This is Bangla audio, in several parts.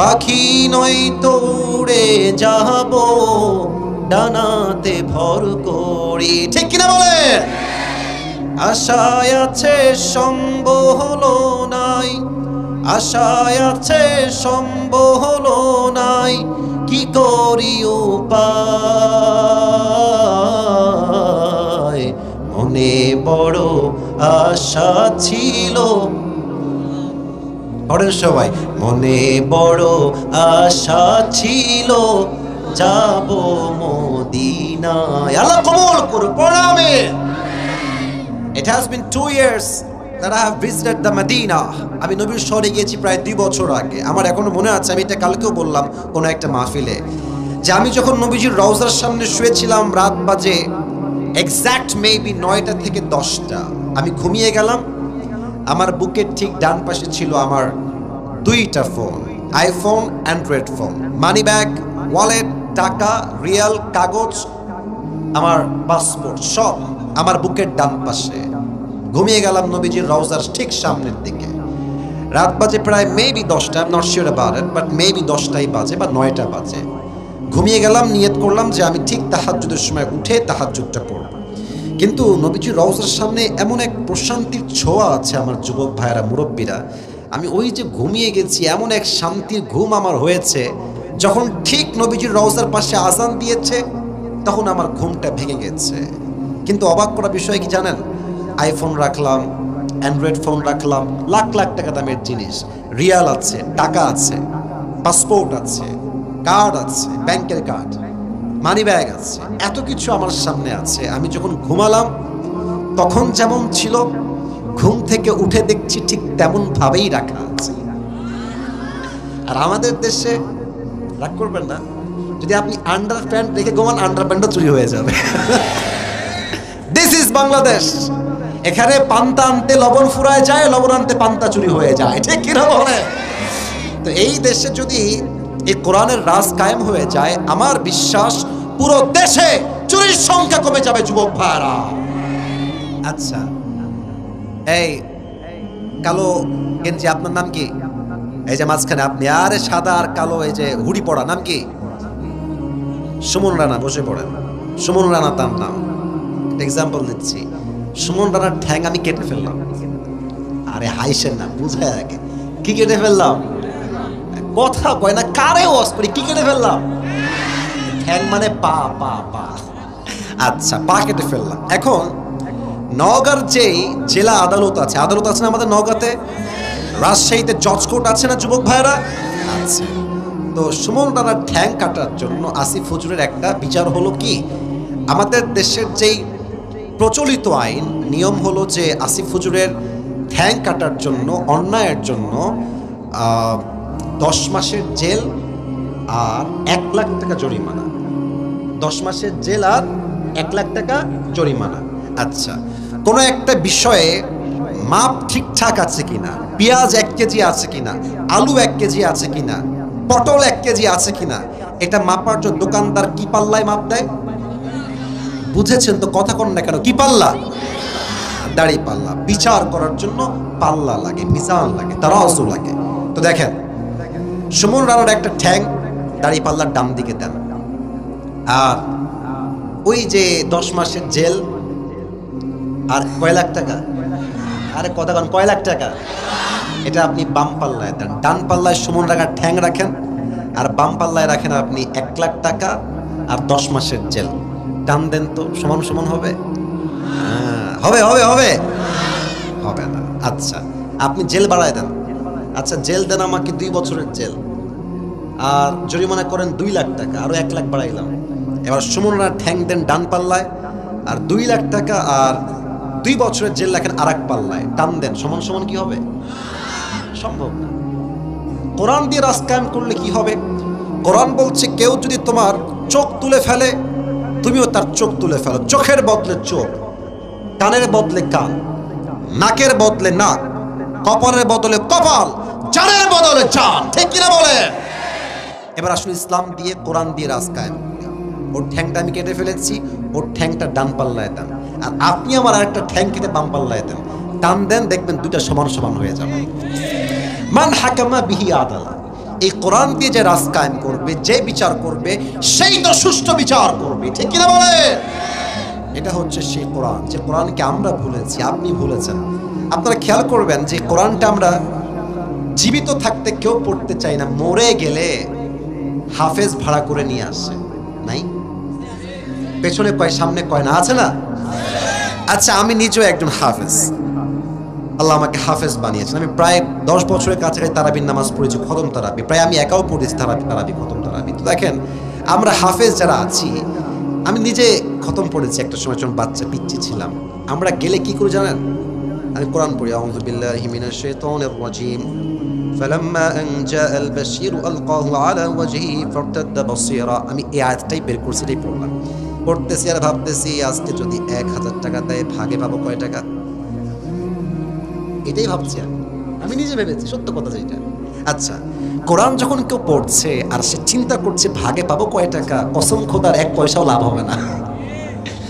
পাখি নই তো উড়ে যাব ডানাতে ভর করি, ঠিক কিনা বলে? আশায় আছে সম্ভ হলো নাই, আশায় আছে সম্ভ হলো নাই, কি করি উপায়, মনে বড় আশা ছিল। পড়েন সবাই, মনে বড় আশা ছিল যাব মদিনায়। আল্লাহ কবুল করুন, পড়া আমিন। It has been 2 years that I have visited the Medina. আমি নবীর শহরে গিয়েছি প্রায় 2 বছর আগে। আমার এখনো মনে আছে, আমি এটা কালকেও বললাম কোনো একটা মাহফিলে, যে আমি যখন নবীজির রওজার সামনে শুয়েছিলাম, রাত বাজে এক্স্যাক্ট মেবি 9টা থেকে 10টা, আমি ঘুমিয়ে গেলাম। আমার বুকের ঠিক ডান পাশে ছিল আমার 2টা phone, iPhone, Android phone, money bag, wallet, টাকা, রিয়াল, কাগজ, আমার পাসপোর্ট, সব আমার বুকের ডান পাশে। ঘুমিয়ে গেলাম নবীজির রওজার ঠিক সামনের দিকে। রাত বাজে প্রায় মেবি 10টা, I am not sure about it, but maybe 10টাই বাজে বা 9টা বাজে। ঘুমিয়ে গেলাম, নিয়ত করলাম যে আমি ঠিক তাহাজ্জুদের সময় উঠে তাহাজ্জুদটা পড়ব। কিন্তু নবীজির রওজার সামনে এমন এক প্রশান্তির ছোঁয়া আছে আমার যুবক ভাইয়েরা, মুরব্বীরা, আমি ওই যে ঘুমিয়ে গেছি, এমন এক শান্তির ঘুম আমার হয়েছে, যখন ঠিক নবীজির রওজার পাশে আজান দিয়েছে তখন আমার ঘুমটা ভেঙে গেছে। কিন্তু অবাক করা বিষয় কি জানেন, আইফোন রাখলাম, অ্যান্ড্রয়েড ফোন রাখলাম, লাখ লাখ টাকা দামের জিনিস, রিয়াল আছে, টাকা আছে, পাসপোর্ট আছে, কার্ড আছে, ব্যাংকের কার্ড, মানি ব্যাগ আছে, এত কিছু আমার সামনে আছে। আমি যখন ঘুমালাম তখন যেমন ছিল, ঘুম থেকে উঠে দেখছি ঠিক তেমন ভাবেই রাখা আছে। আর আমাদের দেশে, রাগ করবেন না, যদি আপনি আন্ডার প্যান্ট রেখে ঘুমান, আন্ডার প্যান্টও চুরি হয়ে যাবে। This is Bangladesh. এখানে পান্তা আনতে লবণ ফুরায় যায়, লবণ আনতে পান্তা চুরি হয়ে যায়, ঠিক কিনা বলে? তো এই দেশে যদি এই কোরআনের রাজ কায়েম হয়ে যায়, আমার বিশ্বাস পুরো দেশে চুরির সংখ্যা কমে যাবে যুবক ভাইরা। আচ্ছা, এই কালো গেঞ্জি, আপনার নাম কি? এই যে মাঝখানে আপনি, আরে সাদা আর কালো এই যে হুডি পড়া, নাম কি? সুমন রানা। বসে পড়েন। সুমন রানা তার নাম। এক্সাম্পল দিচ্ছি, সুমন রানার ঠ্যাং আমি কেটে ফেললাম। আরে হাইসেন না, বুঝায় আগে, কি কেটে ফেললাম? কথা কয় না, কারে ওয়াজ করি, কি কেটে ফেললাম? ঠ্যাং মানে পা, পা, পা। আচ্ছা, পা কেটে ফেললাম। এখন নওগাঁর যেই জেলা আদালত আছে, আদালত আছে না আমাদের নওগাঁতে, রাজশাহীতে জজ কোর্ট আছে না যুবক ভাইরা? আছে। তো সুমন রানার ঠ্যাং কাটার জন্য আসিফ হুজুরের একটা বিচার হলো কি, আমাদের দেশের যেই প্রচলিত আইন নিয়ম হলো যে আসিফ হুজুরের ঠ্যাং কাটার জন্য, অন্যায়ের জন্য 10 মাসের জেল আর 1 লাখ টাকা জরিমানা। 10 মাসের জেল আর 1 লাখ টাকা জরিমানা। আচ্ছা, কোনো একটা বিষয়ে মাপ ঠিকঠাক আছে কিনা, পেঁয়াজ 1 কেজি আছে কিনা, আলু 1 কেজি আছে কিনা, পটল 1 কেজি আছে কিনা, এটা মাপার জন্য দোকানদার কি পাল্লায় মাপ দেয়? বুঝেছেন তো, কথা কন না কেন? কি পাল্লা? দাড়ি পাল্লা। বিচার করার জন্য পাল্লা লাগে, মিজান লাগে, তারাজু লাগে। তো দেখেন, সুমন রানার একটা ঠ্যাং দাড়ি পাল্লার ডান দিকে দেন, আর ওই যে 10 মাসের জেল আর কয় লাখ টাকা, আরে কথা কন, কয় লাখ টাকা, এটা আপনি বাম পাল্লায় দেন। ডান পাল্লায় সুমন রানার ঠ্যাং রাখেন, আর বাম পাল্লায় রাখেন আপনি 1 লাখ টাকা আর 10 মাসের জেল। টান দেন তো, সমান সমান হবে? হবে হবে হবে হবে না। আচ্ছা, আপনি জেল বাড়ায় দেন। আচ্ছা, জেল দেন আমাকে 2 বছরের জেল, আর জরিমানা করেন 2 লাখ টাকা, আরো 1 লাখ বাড়াইলাম। এবার সুমন রানার ঠ্যাং দেন ডান পাল্লায়, আর 2 লাখ টাকা আর 2 বছরের জেল রাখেন আর এক পাল্লায়, টান দেন, সমান সমান কি হবে? সম্ভব না। কোরআন দিয়ে রাজ কায়েম করলে কি হবে? কোরআন বলছে, কেউ যদি তোমার চোখ তুলে ফেলে, তুমিও তার চোখ তুলে ফেলো। চোখের বদলে চোখ, কানের বদলে কান, নাকের বদলে নাক, কপালের বদলে কপাল, জানের বদলে জান, ঠিক কিনা বলে? এবার আসলে ইসলাম দিয়ে, কোরআন দিয়ে রাজ কায়েম করি। ওর ঠ্যাংটা আমি কেটে ফেলেছি, ওর ঠ্যাংটা ডান পাল্লায় দেন, আর আপনি আমার আরেকটা ঠ্যাং কেটে বাম পাল্লায় দেন, টান দেন, দেখবেন দুইটা সমান সমান হয়ে যাবে। মান হাকামা বিহি আদালা, এই কোরআন দিয়ে যে রাজ কায়েম করবে, যে বিচার করবে, সেই তো সুষ্ঠু বিচার করবে, ঠিক কিনা বলে? এটা হচ্ছে সেই কোরআন, যে কোরআনকে আমরা ভুলেছি, আপনি ভুলেছেন। আপনারা খেয়াল করবেন যে কোরআনটা আমরা জীবিত থাকতে কেউ পড়তে চাই না, মরে গেলে হাফেজ ভাড়া করে নিয়ে আসে। নাই? পেছনে কয়, সামনে কয় না, আছে না? আচ্ছা, আমি নিজেও একজন হাফেজ, আল্লাহ আমাকে হাফেজ বানিয়েছেন। আমি প্রায় 10 বছরের কাছাকাছি তারাবির নামাজ পড়েছি, খতম তারাবি, প্রায় আমি একাও পড়েছি তারাবি খতম তারাবি। তো দেখেন, আমরা হাফেজ যারা আছি, আমি নিজে খতম পড়েছি একটা সময়, যখন বাচ্চা পিচ্চি ছিলাম। আমরা গেলে কি করে জানেন? আমি কোরআন পড়ি, আউযু বিল্লাহি মিনাশ শাইতানির রাজীম, ফালাম্মা আন জাআল বাশীরু আলকাহু আলা ওয়াজহি ফারতাদ্দা বাসীরা। আমি এই আয়াতটাই বের করছি, এটাই পড়লাম, পড়তেছি আর ভাবতেছি, আজকে যদি 1000 টাকা দেয়, ভাগে পাবো কয় টাকা? এটাই ভাবছি আমি নিজে ভেবেছি, সত্য কথা যেটা। আচ্ছা, কোরআন যখন কেউ পড়ছে আর সে চিন্তা করছে ভাগে পাবো কয় টাকা, কসম খোদার 1 পয়সাও লাভ হবে না।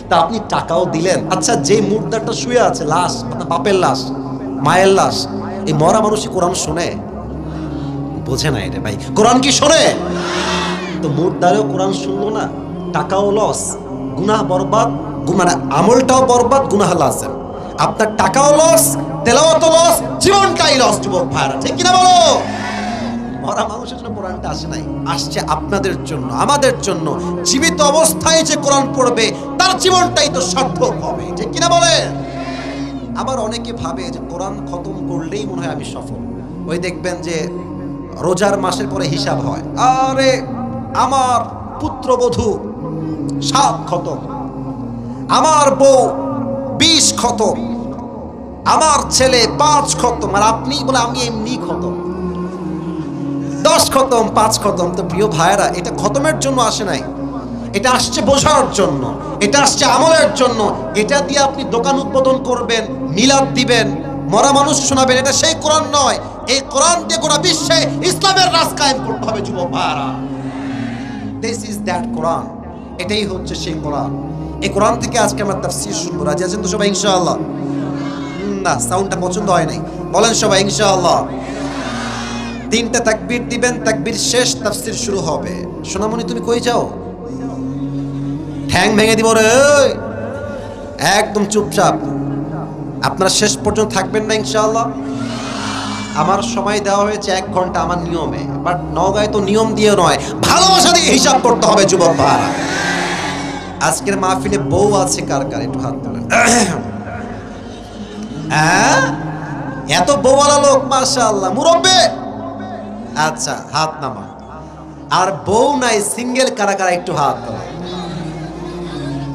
তা আপনি টাকাও দিলেন। আচ্ছা, যে মুর্দাটা শুয়ে আছে, লাশ, বাপের লাশ, মায়ের লাশ, এই মরা মানুষই কোরআন শোনে? বোঝে না এটা ভাই, কোরআন কি শোনে? তো মুর্দারেও কোরআন শুনলো না, টাকাও লস, গুনাহ বরবাদ, মানে আমলটাও বরবাদ, গুনাহ লাজেম। আপনার টাকাও লস, তেলাওয়াতও লস, জীবনটাই লস, যুবক ভাইরা, ঠিক কিনা বলো? মরা মানুষের জন্য কোরআনটা আসে নাই, আসছে আপনাদের জন্য, আমাদের জন্য। জীবিত অবস্থায় যে কোরআন পড়বে তার জীবনটাই তো সার্থক হবে, ঠিক কিনা বলে? আবার অনেকে ভাবে যে কোরআন খতম করলেই মনে হয় আমি সফল। ওই দেখবেন যে রোজার মাসের পরে হিসাব হয়, আরে আমার পুত্রবধূ 7 খতম, আমার বউ 20 খতম, আমার ছেলে 5 খতম, আর আপনি বলে আমি এমনি খতম, 10 খতম, 5 খতম। তো প্রিয় ভাইয়েরা, এটা খতমের জন্য আসে নাই, এটা আসছে বোঝার জন্য, এটা আসছে আমলের জন্য। এটা দিয়ে আপনি দোকান উদ্বোধন করবেন, মিলাদ দিবেন, মরা মানুষ শোনাবেন, এটা সেই কোরআন নয়। এই কোরআন দিয়ে গোটা বিশ্বে ইসলামের রাজ কায়েম করতে হবে, যুবক ভাইয়েরা। দিস ইজ দ্যাট কোরআন, এটাই হচ্ছে সেই কোরআন। এই কোরআন থেকে আজকে আমরা তাফসীর শুনবো। রাজি আছেন তো সবাই ইনশাআল্লাহ? না, সাউন্ডটা পছন্দ হয় নাই, বলেন সবাই ইনশাআল্লাহ। 3টা তাকবীর দিবেন, তাকবীর শেষ, তাফসীর শুরু হবে। সোনামণি, তুমি কই যাও? ঠ্যাং ভেঙে দিব রে, একদম চুপচাপ। আপনারা শেষ পর্যন্ত থাকবেন না ইনশাআল্লাহ? আমার সময় দেওয়া হয়েছে 1 ঘন্টা আমার নিয়মে, বাট নওগাঁয় তো নিয়ম দিয়ে নয়, ভালোবাসা দিয়ে হিসাব করতে হবে, যুবক ভাইরা। আজকের মাহফিলে বউ আছে কার কার, একটু হাত তোলেন। এত বউওয়ালা লোক, মাশাআল্লাহ, মুরব্বি। আচ্ছা, হাত নামা। আর বউ নাই, সিঙ্গেল কারা কারা, একটু হাত তোলেন।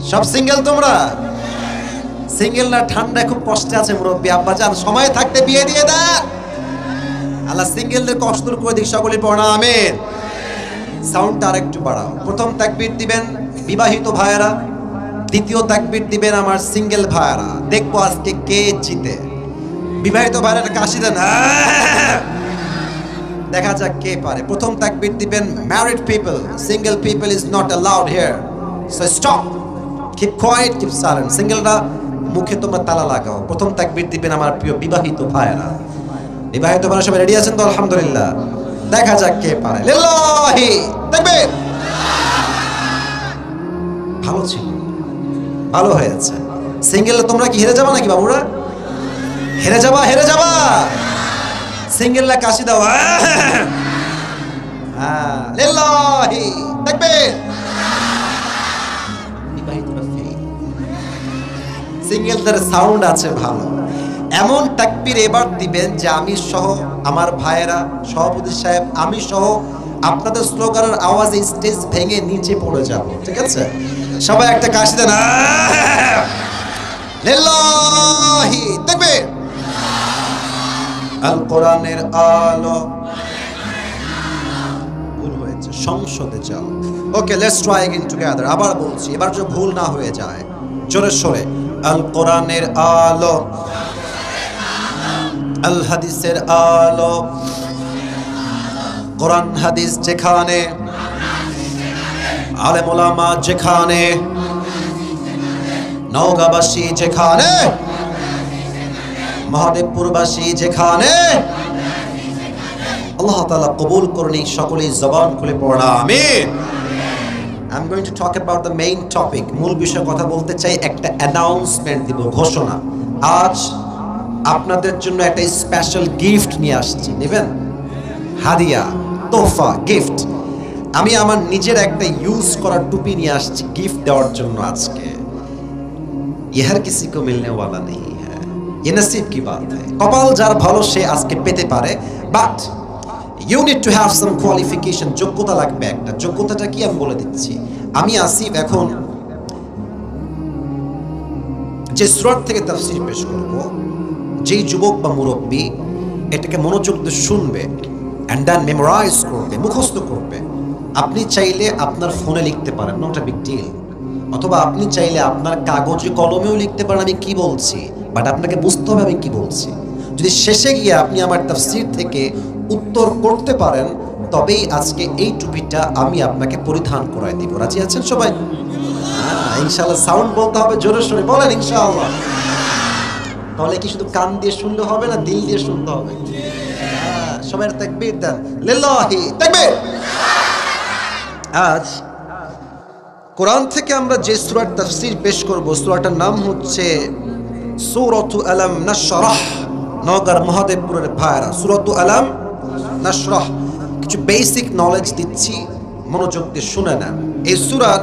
সব সিঙ্গেল তোমরা? সিঙ্গেল না, ঠান্ডায় খুব কষ্টে আছে মুরব্বি, আব্বা জান, সময় থাকতে বিয়ে দিয়ে দেন। আল্লাহ সিঙ্গেলদের কষ্ট দূর করে দিক, সকলে পড়া আমিন। সাউন্ডটা আরেকটু বাড়াও। প্রথম তাকবীর দিবেন বিবাহিত ভাইয়েরা, দ্বিতীয় তাকবীর দিবেন আমার সিঙ্গেল ভাইয়েরা। দেখবো আজকে কে জিতে। বিবাহিত ভাইয়েরা কাশি দেন, দেখা যাক কে পারে। প্রথম তাকবীর দিবেন married people, single people is not allowed here, so stop, keep quiet, keep silent. সিঙ্গেলরা মুখে তোমরা তালা লাগাও। প্রথম তাকবীর দিবেন আমার প্রিয় বিবাহিত ভাইয়েরা। বিবাহিত ভাইরা সবাই রেডি আছেন তো? আলহামদুলিল্লাহ। দেখা যাক কে পারে। লিল্লাহি তাকবীর। ভালো ছিল, ভালো হয়েছে। সিঙ্গেল তোমরা কি হেরে যাবা নাকি বাবুরা? হেরে যাবা, হেরে যাবা। সিঙ্গেলরা কাশি দাও। হ্যাঁ, লিল্লাহি তাকবীর। বিবাহিতরা ফেল। সিঙ্গেলদের সাউন্ড আছে ভালো। এমন তাকবীর এবার দিবেন যে আমি সহ, আমার ভাইয়েরা, সভাপতি সাহেব, আমি সহ আপনাদের স্লোগানের আওয়াজে স্টেজ ভেঙে নিচে পড়ে যাব, ঠিক আছে? সবাই একটা কাশি দেন। লিল্লাহি তাকবীর। আল কোরআনের আলো। ভুল হয়েছে, সংসদে যাও। ওকে, লেটস ট্রাই अगेन টুগেদার। আবার বলছি, এবার যেন ভুল না হয়ে যায়, জোরে সোরে। আল কোরআনের আলো, আল হাদিসের আলো। কোরআন হাদিস যেখানে, আলেম ওলামা যেখানে, নওগাঁবাসী যেখানে, মহাদেবপুরবাসী যেখানে, আল্লাহ তাআলা কবুল করুন। সকলেই জবান খুলে পড়ুন আমিন। I'm going to talk about the main topic. মূল বিষয়ে কথা বলতে চাই, একটা অ্যানাউন্সমেন্ট দিব, ঘোষণা। আজ আপনাদের জন্য একটা স্পেশাল গিফট নিয়ে আসছি, নেবেন? হাদিয়া, তোহফা, গিফট। আমি আমার নিজের একটা ইউজ করা টুপি নিয়ে আসছি গিফট দেওয়ার জন্য আজকে। ये हर किसी को मिलने वाला नहीं है, ये नसीब की बात है। কপাল যার ভালো সে আজকে পেতে পারে, but you need to have some qualification, যোগ্যতা লাগবে একটা। যোগ্যতাটা কি আমি বলে দিচ্ছি। আমি আসিফ এখন যে সূরা থেকে তাফসীর পেশ করব, যেই যুবক বা মুরব্বী এটাকে মনোযোগ দিয়ে শুনবে and then memorize করবে, মুখস্থ করবে। আপনি চাইলে আপনার ফোনে লিখতে পারেন, নট আ বিগ ডিল, অথবা আপনি চাইলে আপনার কাগজে কলমেও লিখতে পারেন আমি কি বলছি, বাট আপনাকে বুঝতে হবে আমি কি বলছি। যদি শেষে গিয়ে আপনি আমার তাফসীর থেকে উত্তর করতে পারেন, তবেই আজকে এই টুপিটা আমি আপনাকে পরিধান করায় দিব। রাজি আছেন সবাই? ইনশাআল্লাহ। সাউন্ড বলতে হবে জোরে সোরে, বলেন ইনশাআল্লাহ। তাহলে কি শুধু কান দিয়ে শুনলে হবে না, দিল দিয়ে শুনতে হবে? সবাই তাকবীর দেন, লিল্লাহি তাকবীর। আজ কোরআন থেকে আমরা যে সূরার তাফসীর পেশ করব, সূরাটার নাম হচ্ছে সূরাতু আলাম নাশরাহ। নওগাঁর মহাদেবপুরের ভাইরা, সূরাতু আলাম নাশরাহ। কিছু বেসিক নলেজ দিচ্ছি, মনোযোগ দিয়ে শুনে নেন। এই সূরার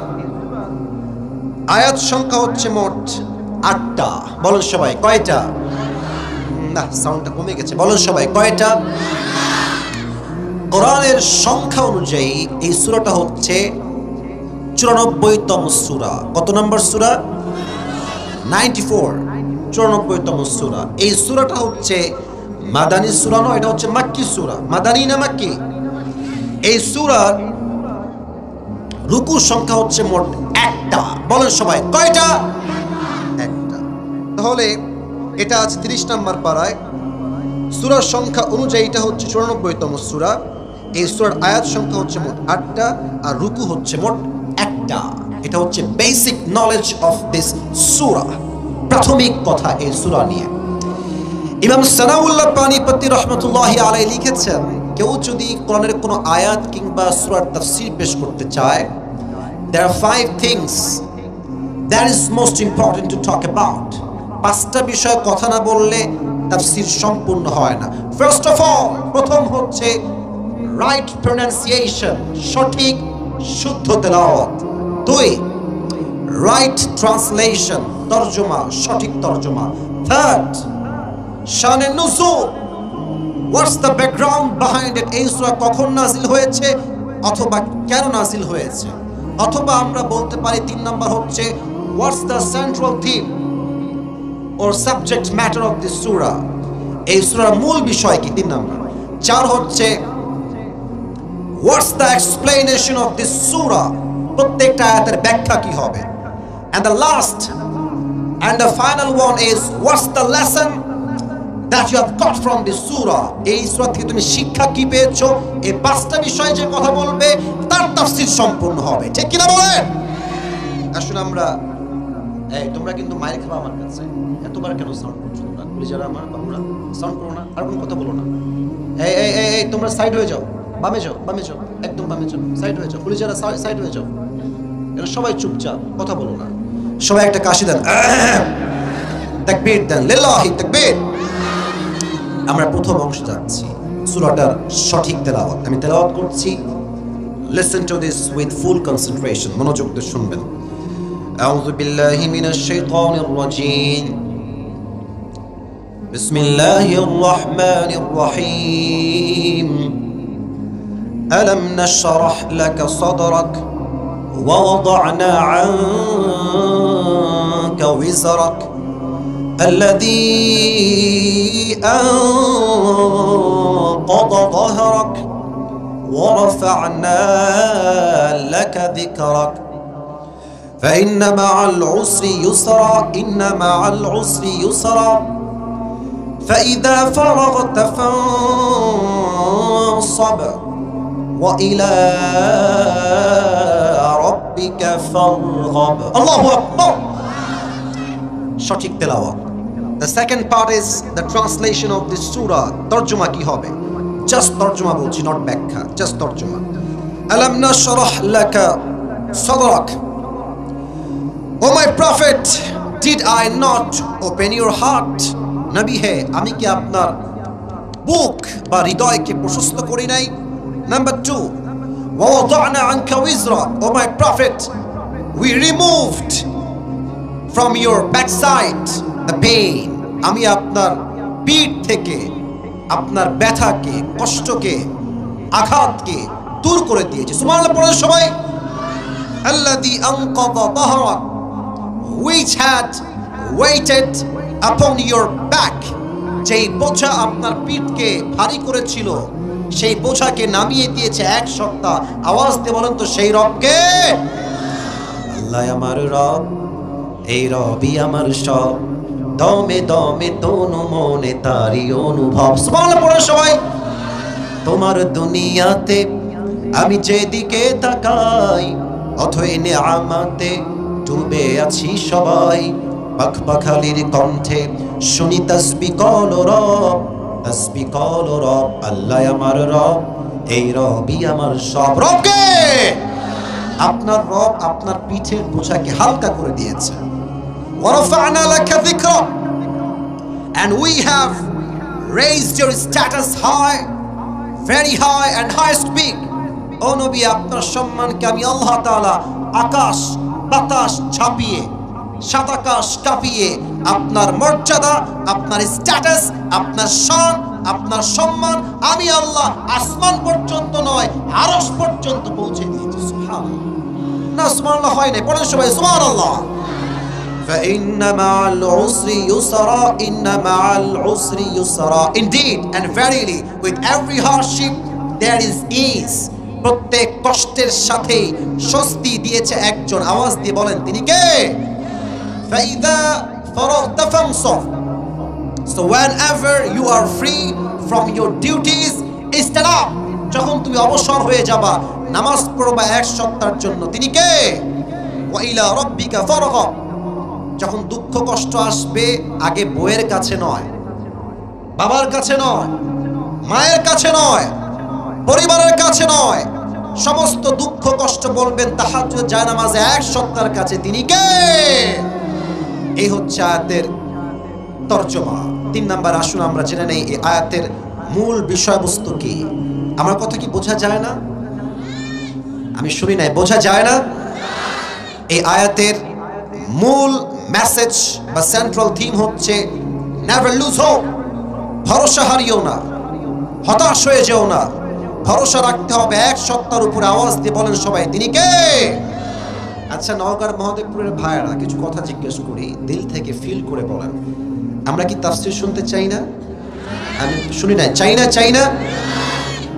আয়াত সংখ্যা হচ্ছে মোট 8টা। বলেন সবাই কয়টা? না, সাউন্ডটা কমে গেছে। বলেন সবাই কয়টা? কোরআনের সংখ্যা অনুযায়ী এই সূরাটা হচ্ছে 94তম সূরা। কত নম্বর সূরা? 94, 94তম সূরা। এই সূরাটা হচ্ছে মাদানী সূরা নয়, এটা হচ্ছে মাক্কি সূরা। মাদানী না মাক্কি? এই সূরার রুকু সংখ্যা হচ্ছে মোট 1টা। বলেন সবাই কয়টা? 1টা। তাহলে এটা আজ 30 নম্বর পারায়। সূরার সংখ্যা অনুযায়ী এটা হচ্ছে 94তম সূরা। এই সূরার আয়াত সংখ্যা হচ্ছে মোট 8টা, আর রুকু হচ্ছে মোট 1টা। এটা হচ্ছে বেসিক নলেজ অফ দিস সূরা, প্রাথমিক কথা এই সূরা নিয়ে। ইমাম সানাউল্লাহ পানিপতি রাহমাতুল্লাহি আলাইহি লিখেছেন, কেউ যদি কোরআনের কোনো আয়াত কিংবা সূরার তাফসীর পেশ করতে চায়, there are 5 things that is most important to talk about. 5টা বিষয় কথা না বললে তাফসীর সম্পূর্ণ হয় না। ফার্স্ট অফ অল, প্রথম হচ্ছে রাইট প্রনাউন্সিয়েশন, সঠিক শুদ্ধ তেলাওয়াত। 2, রাইট ট্রান্সলেশন, তরজমা, সঠিক তরজমা। 3rd, শানে নুজুল, what's the background behind it. এই সূরা কখন নাজিল হয়েছে অথবা কেন নাজিল হয়েছে। অথবা আমরা বলতে পারি 3 নাম্বার হচ্ছে what's the central theme or subject matter of this surah. এই সূরার মূল বিষয় কি? 3 নাম্বার। 4 হচ্ছে what's the explanation of this surah, প্রত্যেকটা আয়াতের ব্যাখ্যা কি হবে। and the last and the final one is what's the lesson that you have got from this surah. এই সূরা থেকে তুমি শিক্ষা কি পেয়েছো। এই 5টা বিষয়ে যে কথা বলবে তার তাফসীর সম্পূর্ণ হবে, ঠিক কি না বলেন? আসলে আমরা তোমরা কিন্তু মাইর খাবা আমার কাছে। এতবার কেন সাউন্ড করছো তোমরা? পুলিশ যারা আমার বাবুরা, সাউন্ড করো না, আর কোনো কথা বলো না। এই তোমরা সাইড হয়ে যাও, বামে যাও, বামে যাও, একদম বামে যাও, সাইড হয়ে যাও। পুলিশ যারা সাইড হয়ে যাও। এরা সবাই চুপচাপ, কথা বলো না। সবাই একটা কাশি দেন, তাকবীর দেন, লিল্লাহি তাকবীর। আমরা প্রথম অংশ যাচ্ছি, সূরাটার সঠিক তেলাওয়াত। আমি তেলাওয়াত করছি, listen to this with full concentration, মনোযোগ দিয়ে শুনবেন। أعوذ بالله من الشيطان الرجيم. بسم الله الرحمن الرحيم. ألم نشرح لك صدرك ووضعنا عنك وزرك الذي أنقض ظهرك ورفعنا لك ذكرك فإن مع العسر يسرا إن مع العسر يسرا فإذا فرغت فانصب وإلى ربك فارغب. الله أكبر. সঠিক তেলাওয়াত। The second part is the translation of this surah. তরজমা কি হবে? জাস্ট তর্জমা বলছি, নট ব্যাখ্যা, জাস্ট তর্জমা। আলাম নাশরাহ লাকা সাদরাক, oh my prophet, did I not open your heart? নবী হে, আমি কি আপনার বুক বা হৃদয়কে প্রশস্ত করি নাই? নাম্বার 2, ওয়া ওয়াদানা আনকা উইজরা, oh my prophet, we removed from your backside the pain, আমি আপনার পিঠ থেকে আপনার ব্যথাকে, কষ্টকে, আঘাতকে দূর করে দিয়েছি। সুবহানাল্লাহ পড়ে সবাই। আল্লাযী আনকাযা যাহরাক, which had weighted upon your back, যেই বোঝা আপনার পিঠকে ভারী করেছিল, সেই বোঝাকে নামিয়ে দিয়েছে এক সত্তা। আওয়াজ দিয়ে বলেন তো সেই রবকে। আল্লাহ আমার রব, এই রবি আমার সব, দমে দমে তনু মনে তারি অনুভব। সুবহানাল্লাহ পড়ে সবাই। তোমার দুনিয়াতে আমি যেদিকে তাকাই, অথই নেয়ামতে ডুবে আছি সবাই। পাখপাখালির কণ্ঠে শুনি তাসবিহ কল রব, তাসবিহ কল রব। আল্লাহ আমার রব, এই রবি আমার সব। রবকে, আপনার রব আপনার পিঠের বোঝাকে হালকা করে দিয়েছে। ওয়ারাফা'না লাকা যিকরাক, and we have raised your status high, very high and highest peak. ও নবী, আপনার সম্মানকে আমি আল্লাহ তাআলা আকাশ বাতাস ছাপিয়ে, সাত আকাশ কাঁপিয়ে আপনার মর্যাদা, আপনার স্ট্যাটাস, আপনার শান, আপনার সম্মান আমি আল্লাহ আসমান পর্যন্ত নয়, আরশ পর্যন্ত পৌঁছে দিয়েছি। সুবহানাল্লাহ। না সুবহানাল্লাহ হয় না, পড়েন সবাই সুবহানাল্লাহ। فإن مع العسر يسرا, إن مع العسر يسرا. Indeed and verily, with every hardship there is ease. প্রত্যেক কষ্টের সাথে স্বস্তি দিয়েছে একজন। আওয়াজ দিয়ে বলেন তিনি কে? فإذا فرغت فانصب, so whenever you are free from your duties, stand up. যখন তুমি অবসর হয়ে যাবা, নামাজ পড়বা এক সপ্তাহের জন্য, তিনি কে? وإلى ربك فارغب. যখন দুঃখ কষ্ট আসবে, আগে বউয়ের কাছে নয়, বাবার কাছে নয়, মায়ের কাছে নয়, পরিবারের কাছে নয়, সমস্ত দুঃখ কষ্ট বলবেন তাহাজ্জুদ জায়নামাজে এক সত্তার কাছে, তিনি কে? এই হচ্ছে আয়াতের তরজমা। 3 নাম্বার আসুন আমরা জেনে নেই এই আয়াতের মূল বিষয়বস্তু কি। আমার কথা কি বোঝা যায় না? আমি শুনি নাই, বোঝা যায় না? এই আয়াতের মূল মেসেজ বা সেন্ট্রাল থিম হচ্ছে নেভার লুজ হোপ। ভরসা হারিও না, হতাশ হয়ে যেও না, ভরসা রাখতে হবে এক সত্তার উপরে। আওয়াজ দিয়ে বলেন সবাই তিনি কে? আচ্ছা, নওগাঁর মহাদেবপুরের ভাইয়েরা কিছু কথা জিজ্ঞেস করি, দিল থেকে ফিল করে বলেন, আমরা কি তাফসীর শুনতে চাই না? আমি শুনি না, চাই না।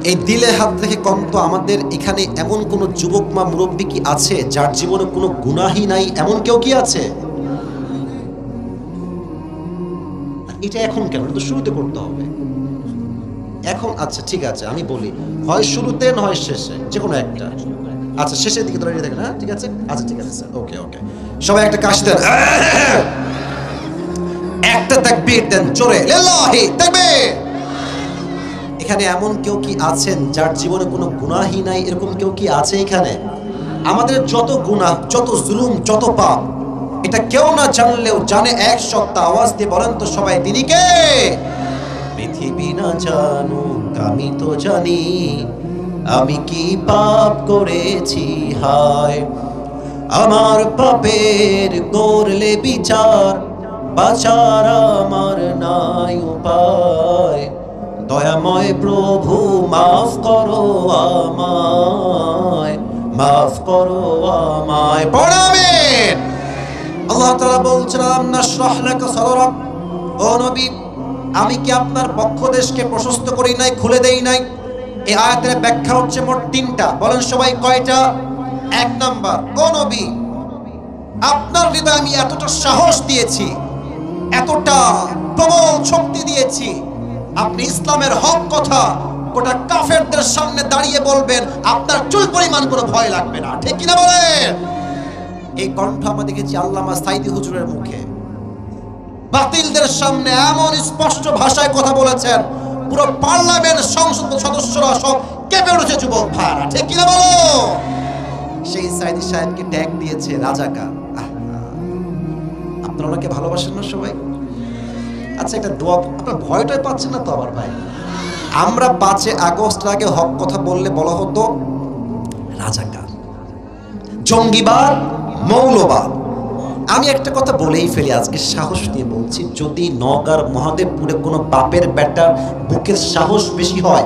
এই দিলে হাত রেখে কম তো আমাদের এখানে এমন কোন যুবক মা মুরব্বী কি আছে যার জীবনে কোনো গুনাহই নাই? এমন কেউ কি আছে? এটা এখন কেন? এটা তো শুরুতে করতে হবে এখন। আচ্ছা ঠিক আছে, আমি বলি, হয় শুরুতে নয় শেষে, যে কোনো একটা। আচ্ছা শেষের দিকে দাঁড়িয়ে দেখেন। হ্যাঁ ঠিক আছে, আচ্ছা ঠিক আছে স্যার, ওকে। সবাই একটা কাশ দেন, একটা তাকবীর দেন জোরে, লিল্লাহি তাকবীর। এখানে এমন কেউ কি আছেন যার জীবনে কোনো গুনাহই নাই? এরকম কেউ কি আছে এখানে? আমাদের যত গুনাহ, যত জুলুম, যত পাপ, এটা কেউ না জানলেও জানে এক সত্তা। আওয়াজ দিয়ে বলেন তো সবাই তিনি কে? পৃথিবী না জানুক আমি তো জানি, আমি কি পাপ করেছি হায়। আমার পাপের করলে বিচার, বাঁচার আমার নাই উপায়। দয়াময় প্রভু মাফ করো আমায়, মাফ করো আমায়। পড়াবেন। আল্লাহ তাআলা বলছেন আলাম নাশরাহ লাকা সাদরাক, ও নবী আমি কি আপনার বক্ষদেশকে প্রশস্ত করি নাই, খুলে দেই নাই? এই আয়াতের ব্যাখ্যা হচ্ছে মোট 3টা। বলেন সবাই কয়টা? 1 নাম্বার, ও নবী আপনার হৃদয়ে আমি এতটা সাহস দিয়েছি, এতটা প্রবল শক্তি দিয়েছি, আপনি ইসলামের হক কথা গোটা কাফেরদের সামনে দাঁড়িয়ে বলবেন, আপনার চুল পরিমাণ কোনো ভয় লাগবে না। ঠিক কিনা বলেন? এই কণ্ঠ আমরা দেখেছি আল্লামা সাইদি হুজুরের মুখে। বাতিলদের সামনে এমন স্পষ্ট ভাষায় কথা বলেছেন, পুরো পার্লামেন্ট সংসদ সদস্যরা সব কেঁপে উঠেছে যুবক ভাইরা, ঠিক কিনা বলো? সেই সাইদি সাহেবকে ট্যাগ দিয়েছে রাজাকার। আপনারা ওনাকে ভালোবাসেন না সবাই? আচ্ছা একটা দোয়া, আপনার ভয়টাই পাচ্ছেন না তো আবার ভাই? আমরা 5 আগস্ট আগে হক কথা বললে বলা হতো রাজাকার, জঙ্গিবাদ, মৌলবাদ। আমি একটা কথা বলেই ফেলি, আজকে সাহস নিয়ে বলছি, যদি নওগাঁর মহাদেবপুরে কোনো বাপের বেটার বুকের সাহস বেশি হয়,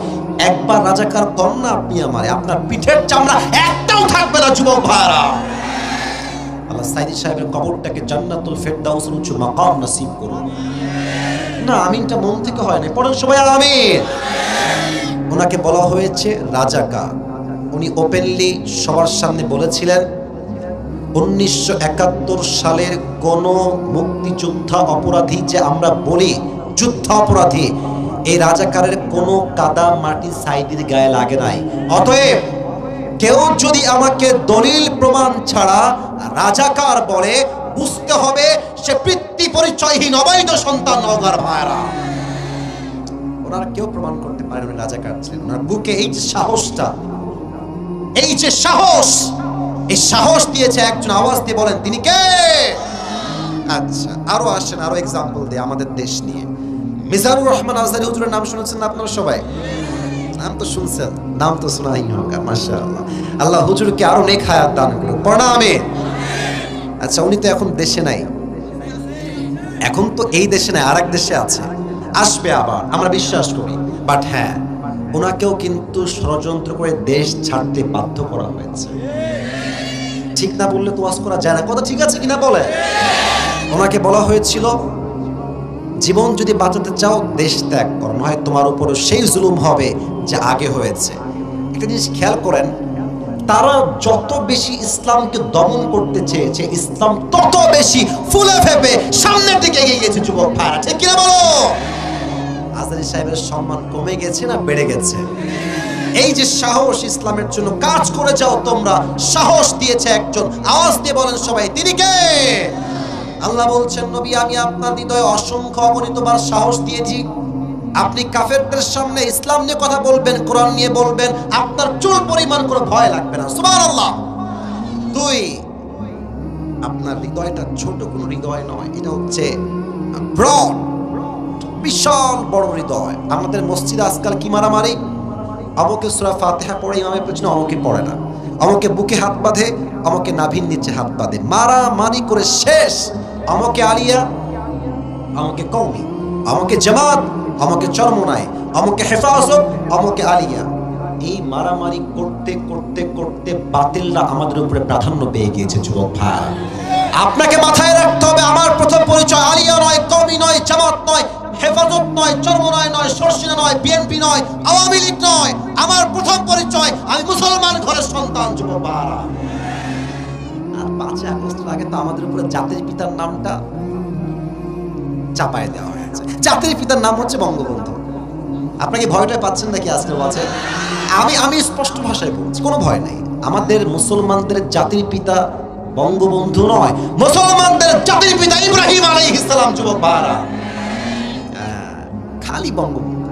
একবার রাজাকার কর না আপনি আমারে, আপনার পিঠের চামড়া একটাও থাকবে না যুবক ভাইরা। আল্লাহ সাইদি সাহেবের কবরটাকে জান্নাতুল ফেরদাউসের উঁচু মাকাম নসিব করুন। না আমিনটা মন থেকে হয় না, পড়েন সবাই আমিন। ওনাকে বলা হয়েছে রাজাকার। উনি ওপেনলি সবার সামনে বলেছিলেন 1971 সালের কোন মুক্তিযোদ্ধা অপরাধী যে আমরা বলি যুদ্ধ অপরাধী, এই রাজাকারের কোনো কাদা মাটি সাইদির গায়ে লাগে নাই। অতএব কেউ যদি আমাকে দলিল প্রমাণ ছাড়া রাজাকার বলে, বুঝতে হবে সে পিতৃ পরিচয়হীন অবৈধ সন্তান নওগাঁর ভাইরা। ওনার কেউ প্রমাণ করতে পারে না রাজাকার ছিলেন। ওনার বুকে এই যে সাহসটা, এই যে সাহস, এই সাহস দিয়েছে একজন। আওয়াজ দিয়ে বলেন তিনি কে? আচ্ছা আরো আসেন, আরো এক্সাম্পল দিয়ে আমাদের দেশ নিয়ে। মিজানুর রহমান আজহারী হুজুরের নাম শুনেছেন না আপনারা সবাই? নাম তো শুনছেন, নাম তো শোনাই হোক, মাশাআল্লাহ। আল্লাহ হুজুরকে আরো নেক হায়াত দান করুন, প্রণামে। আচ্ছা উনি তো এখন দেশে নাই, এখন তো এই দেশে নাই, আরেক দেশে আছে, আসবে আবার, আমরা বিশ্বাস করি। বাট হ্যাঁ, ওনাকেও কিন্তু ষড়যন্ত্র করে দেশ ছাড়তে বাধ্য করা হয়েছে। ঠিক না বললে তো ওয়াজ করা যায় না, কথা ঠিক আছে কিনা বলে? ওনাকে বলা হয়েছিল জীবন যদি বাঁচাতে চাও দেশ ত্যাগ করো, নয় তোমার উপরও সেই জুলুম হবে যা আগে হয়েছে। একটা জিনিস খেয়াল করেন, তারা যত বেশি ইসলামকে দমন করতে চেয়েছে, ইসলাম তত বেশি ফুলে ফেপে সামনের দিকে এগিয়ে গেছে যুবক ভাইরা, ঠিক কিনা বলো? আজহারী সাহেবের সম্মান কমে গেছে না বেড়ে গেছে? এই যে সাহস, ইসলামের জন্য কাজ করে যাও তোমরা, সাহস দিয়েছে একজন। আওয়াজ দিয়ে বলেন সবাই তিনি কে? আল্লাহ বলছেন নবী আমি আপনার হৃদয়ে অসংখ্য অগণিতবার সাহস দিয়েছি। আপনি কাফেরদের সামনে ইসলাম নিয়ে কথা বলবেন, কোরআন নিয়ে বলবেন, আপনার চুল পরিমাণ করে ভয় লাগবে না। সুবহানাল্লাহ। 2, আপনার হৃদয়টা ছোট কোনো হৃদয় নয়, এটা হচ্ছে ব্রড, বিশাল বড় হৃদয়। আমাদের মসজিদে আজকাল কি মারামারি, আমাকে সূরা ফাতিহা পড়ে ইমামের পেছনে, আমাকে পড়ে না, আমাকে বুকে হাত বাঁধে, আমাকে নাভির নিচে হাত বাঁধে, মারামারি করে শেষ। আমাকে আলিয়া, আমাকে কওমি, আমাকে জামাত, আমাকে চরমনায়, আমাকে হেফাজত, আমাকে আলিয়া। এই মারামারি করতে করতে করতে বাতিলরা আমাদের উপরে প্রাধান্য পেয়ে গিয়েছে যুবক ভাই। আপনাকে মাথায় রাখতে হবে, আমার প্রথম পরিচয় আলিয়া নয়, কওমি নয়, জামাত নয়, হেফাজত নয়, চরমনায় নয়, সরসিনা নয়, বিএনপি নয়, আওয়ামী লীগ নয়। আমার প্রথম পরিচয় আমি মুসলমান ঘরের সন্তান যুবক ভাইরা। আর 5 আগস্ট আগে তো আমাদের উপরে জাতির পিতার নামটা চাপায় দেওয়া হয়েছে। জাতির পিতার নাম হচ্ছে বঙ্গবন্ধু। আপনাকে ভয়টা পাচ্ছেন নাকি আজকে বলছে? আমি স্পষ্ট ভাষায় বলছি, কোনো ভয় নেই। আমাদের মুসলমানদের জাতির পিতা বঙ্গবন্ধু নয়, মুসলমানদের জাতির পিতা ইব্রাহিম আলাইহিস সালাম যুবক ভাইরা। খালি বঙ্গবন্ধু,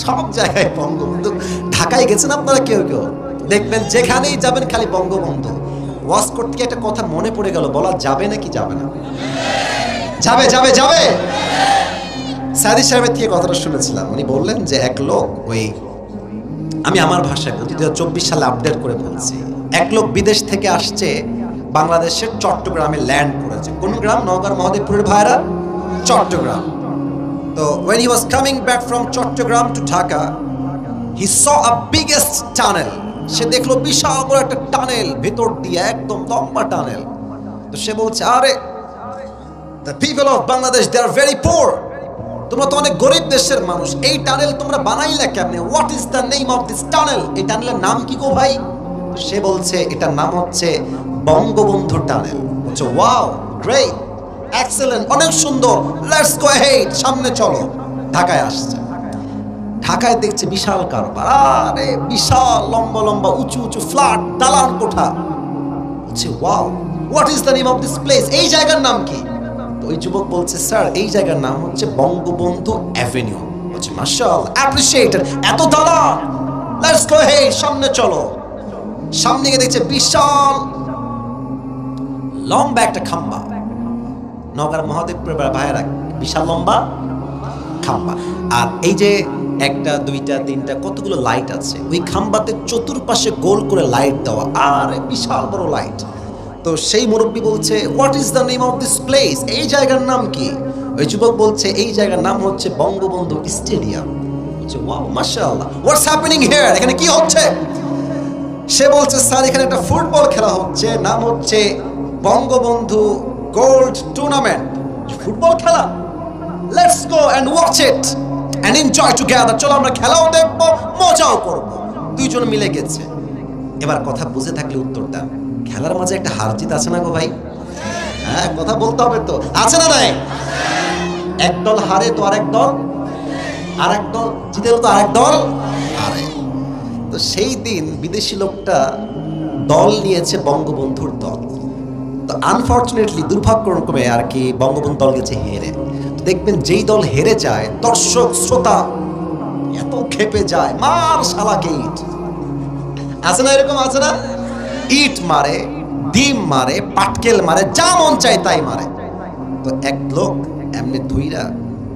সব জায়গায় বঙ্গবন্ধু। ঢাকায় গেছেন আপনারা কেউ কেউ, দেখবেন যেখানেই যাবেন খালি বঙ্গবন্ধু। ওয়াজ করতে গিয়ে একটা কথা মনে পড়ে গেল, বলা যাবে নাকি যাবে না? যাবে যাবে যাবে। সাইদি সাহেবের থেকে কথাটা শুনেছিলাম, উনি বললেন যে এক লোক, ওই আমি আমার ভাষায় 2024 সালে আপডেট করে বলছি, এক লোক বিদেশ থেকে আসছে, বাংলাদেশের চট্টগ্রামে ল্যান্ড করেছে। কোন গ্রাম? নওগাঁর মহাদেবপুরের ভাইরা, চট্টগ্রাম। তো when he was coming back from Chattogram to Dhaka, he saw a biggest tunnel. সে দেখলো বিশাল বড় একটা টানেল, ভেতর দিয়ে একদম লম্বা টানেল। তো সে বলছে, আরে the people of Bangladesh, they are very poor. তোমরা তো অনেক গরিব দেশের মানুষ, এই টানেল তোমরা বানাইলে কেমনে? What is the name of this tunnel? এই টানেলের নাম কি গো ভাই? সে বলছে এটার নাম হচ্ছে বঙ্গবন্ধু টানেল। বলছে ওয়াও, গ্রেট, এক্সেলেন্ট, অনেক সুন্দর, লেটস গো হেড, সামনে চলো। ঢাকায় আসছে, ঢাকায় দেখছে বিশাল কারবার, আরে বিশাল লম্বা লম্বা উঁচু উঁচু ফ্ল্যাট, দালান কোঠা। বলছে wow, what is the name of this place? এই জায়গার নাম কি? তো ওই যুবক বলছে স্যার এই জায়গার নাম হচ্ছে বঙ্গবন্ধু অ্যাভিনিউ। বলছে মাশাআল্লাহ, অ্যাপ্রিশিয়েটেড, এত দালাল, লেটস গো, হে সামনে চলো। সামনে গিয়ে দেখছে বিশাল লম্বা একটা খাম্বা। নগর মহাদেবপুর ভাইয়েরা, বিশাল লম্বা খাম্বা। আর এই যে একটা দুইটা তিনটা কতগুলো লাইট আছে, ওই খাম্বাতে চতুর্পাশে গোল করে লাইট দেওয়া, আর বিশাল বড় লাইট। তো সেই মুরব্বী বলছে, what is the name of this place? এই জায়গার নাম কি? ওই যুবক বলছে, এই জায়গার নাম হচ্ছে বঙ্গবন্ধু স্টেডিয়াম। বলছে ওয়াও মাশাআল্লাহ, হোয়াটস হ্যাপেনিং হিয়ার? এখানে কি হচ্ছে? সে বলছে স্যার, এখানে একটা ফুটবল খেলা হচ্ছে, নাম হচ্ছে বঙ্গবন্ধু গোল্ড টুর্নামেন্ট। ফুটবল খেলা, let's go and watch it and enjoy together. চলো আমরা খেলাও দেখবো, মজাও করবো। দুইজন মিলে গেছে। এবার কথা বুঝে থাকলে উত্তর দেন, খেলার মাঝে একটা হার জিত আছে না গো ভাই? হ্যাঁ, কথা বলতে হবে তো, আছে না নাই? এক দল হারে তো আরেক দল, আরেক দল জিতে তো আরেক দল হারে। তো সেই দিন বিদেশি লোকটা দল নিয়েছে বঙ্গবন্ধুর দল। তো আনফর্চুনেটলি, দুর্ভাগ্যক্রমে আর কি, বঙ্গবন্ধু দল গেছে হেরে। তো দেখবেন যেই দল হেরে যায়, দর্শক শ্রোতা এত খেপে যায়, মার শালাকে ইট, আছে না এরকম? আছে না? ইট মারে, ডিম মারে, পাটকেল মারে, যা মন চায় তাই মারে। তো এক লোক এমনি ধুইরা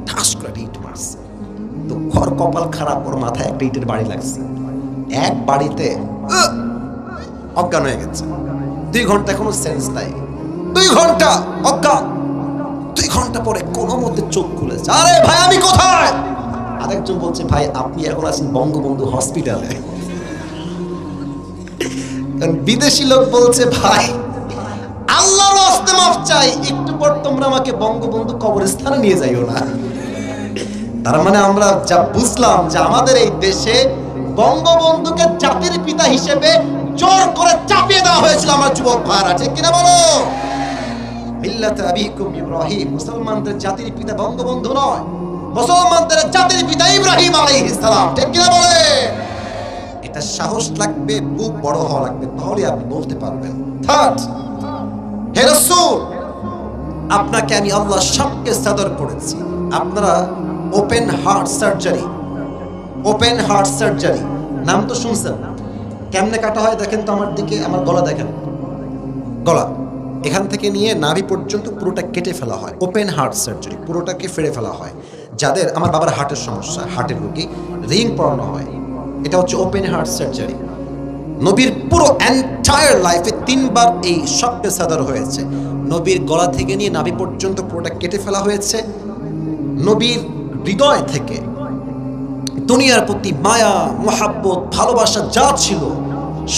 ঠাস করে ইট মারছে। তো ঘর কপাল খারাপ, ওর মাথায় একটা ইটের বাড়ি লাগছে। এক বাড়িতে অজ্ঞান হয়ে গেছে। 2 ঘন্টা কোনো সেন্স নাই, 2 ঘন্টা অজ্ঞান। 2 ঘন্টা পরে কোনো মতে চোখ খুলেছে, আরে ভাই আমি কোথায়? আরেকজন বলছে, ভাই আপনি এখন আছেন বঙ্গবন্ধু হসপিটালে। বিদেশি লোক বলছে, ভাই আল্লাহর রাস্তে মাফ চাই, একটু পর তোমরা আমাকে বঙ্গবন্ধু কবরস্থানে নিয়ে যাইও না। তার মানে আমরা যা বুঝলাম যে আমাদের এই দেশে বঙ্গবন্ধুকে জাতির পিতা হিসেবে জোর করে চাপিয়ে দেওয়া হয়েছিল আমার যুবক ভাইরা, ঠিক কিনা বলো? মিল্লাতে আবিকুম ইব্রাহিম, মুসলমানদের জাতির পিতা বঙ্গবন্ধু নয়, মুসলমানদের জাতির পিতা ইব্রাহিম আলাইহিস সালাম, ঠিক কিনা বলে? এটা সাহস লাগবে, বুক বড় হওয়া লাগবে, তাহলে আপনি বলতে পারবেন। থার্ড, হে রাসূল, আপনাকে আমি আল্লাহ সবকে সাদর করেছি। আপনারা open heart surgery, open heart surgery নাম তো শুনছেন। কেমনে কাটা হয় দেখেন তো, আমার দিকে, আমার গলা দেখেন, গলা এখান থেকে নিয়ে নাভি পর্যন্ত পুরোটা কেটে ফেলা হয়। ওপেন হার্ট সার্জারি, পুরোটাকে ফেড়ে ফেলা হয়। যাদের, আমার বাবার হার্টের সমস্যা, হার্টের রোগী, রিং পরানো হয়, এটা হচ্ছে ওপেন হার্ট সার্জারি। নবীর পুরো এন্টায়ার লাইফে 3 বার এই শক্ত সাদর হয়েছে। নবীর গলা থেকে নিয়ে নাভি পর্যন্ত পুরোটা কেটে ফেলা হয়েছে। নবীর হৃদয় থেকে দুনিয়ার প্রতি মায়া, মহাব্বত, ভালোবাসা যা ছিল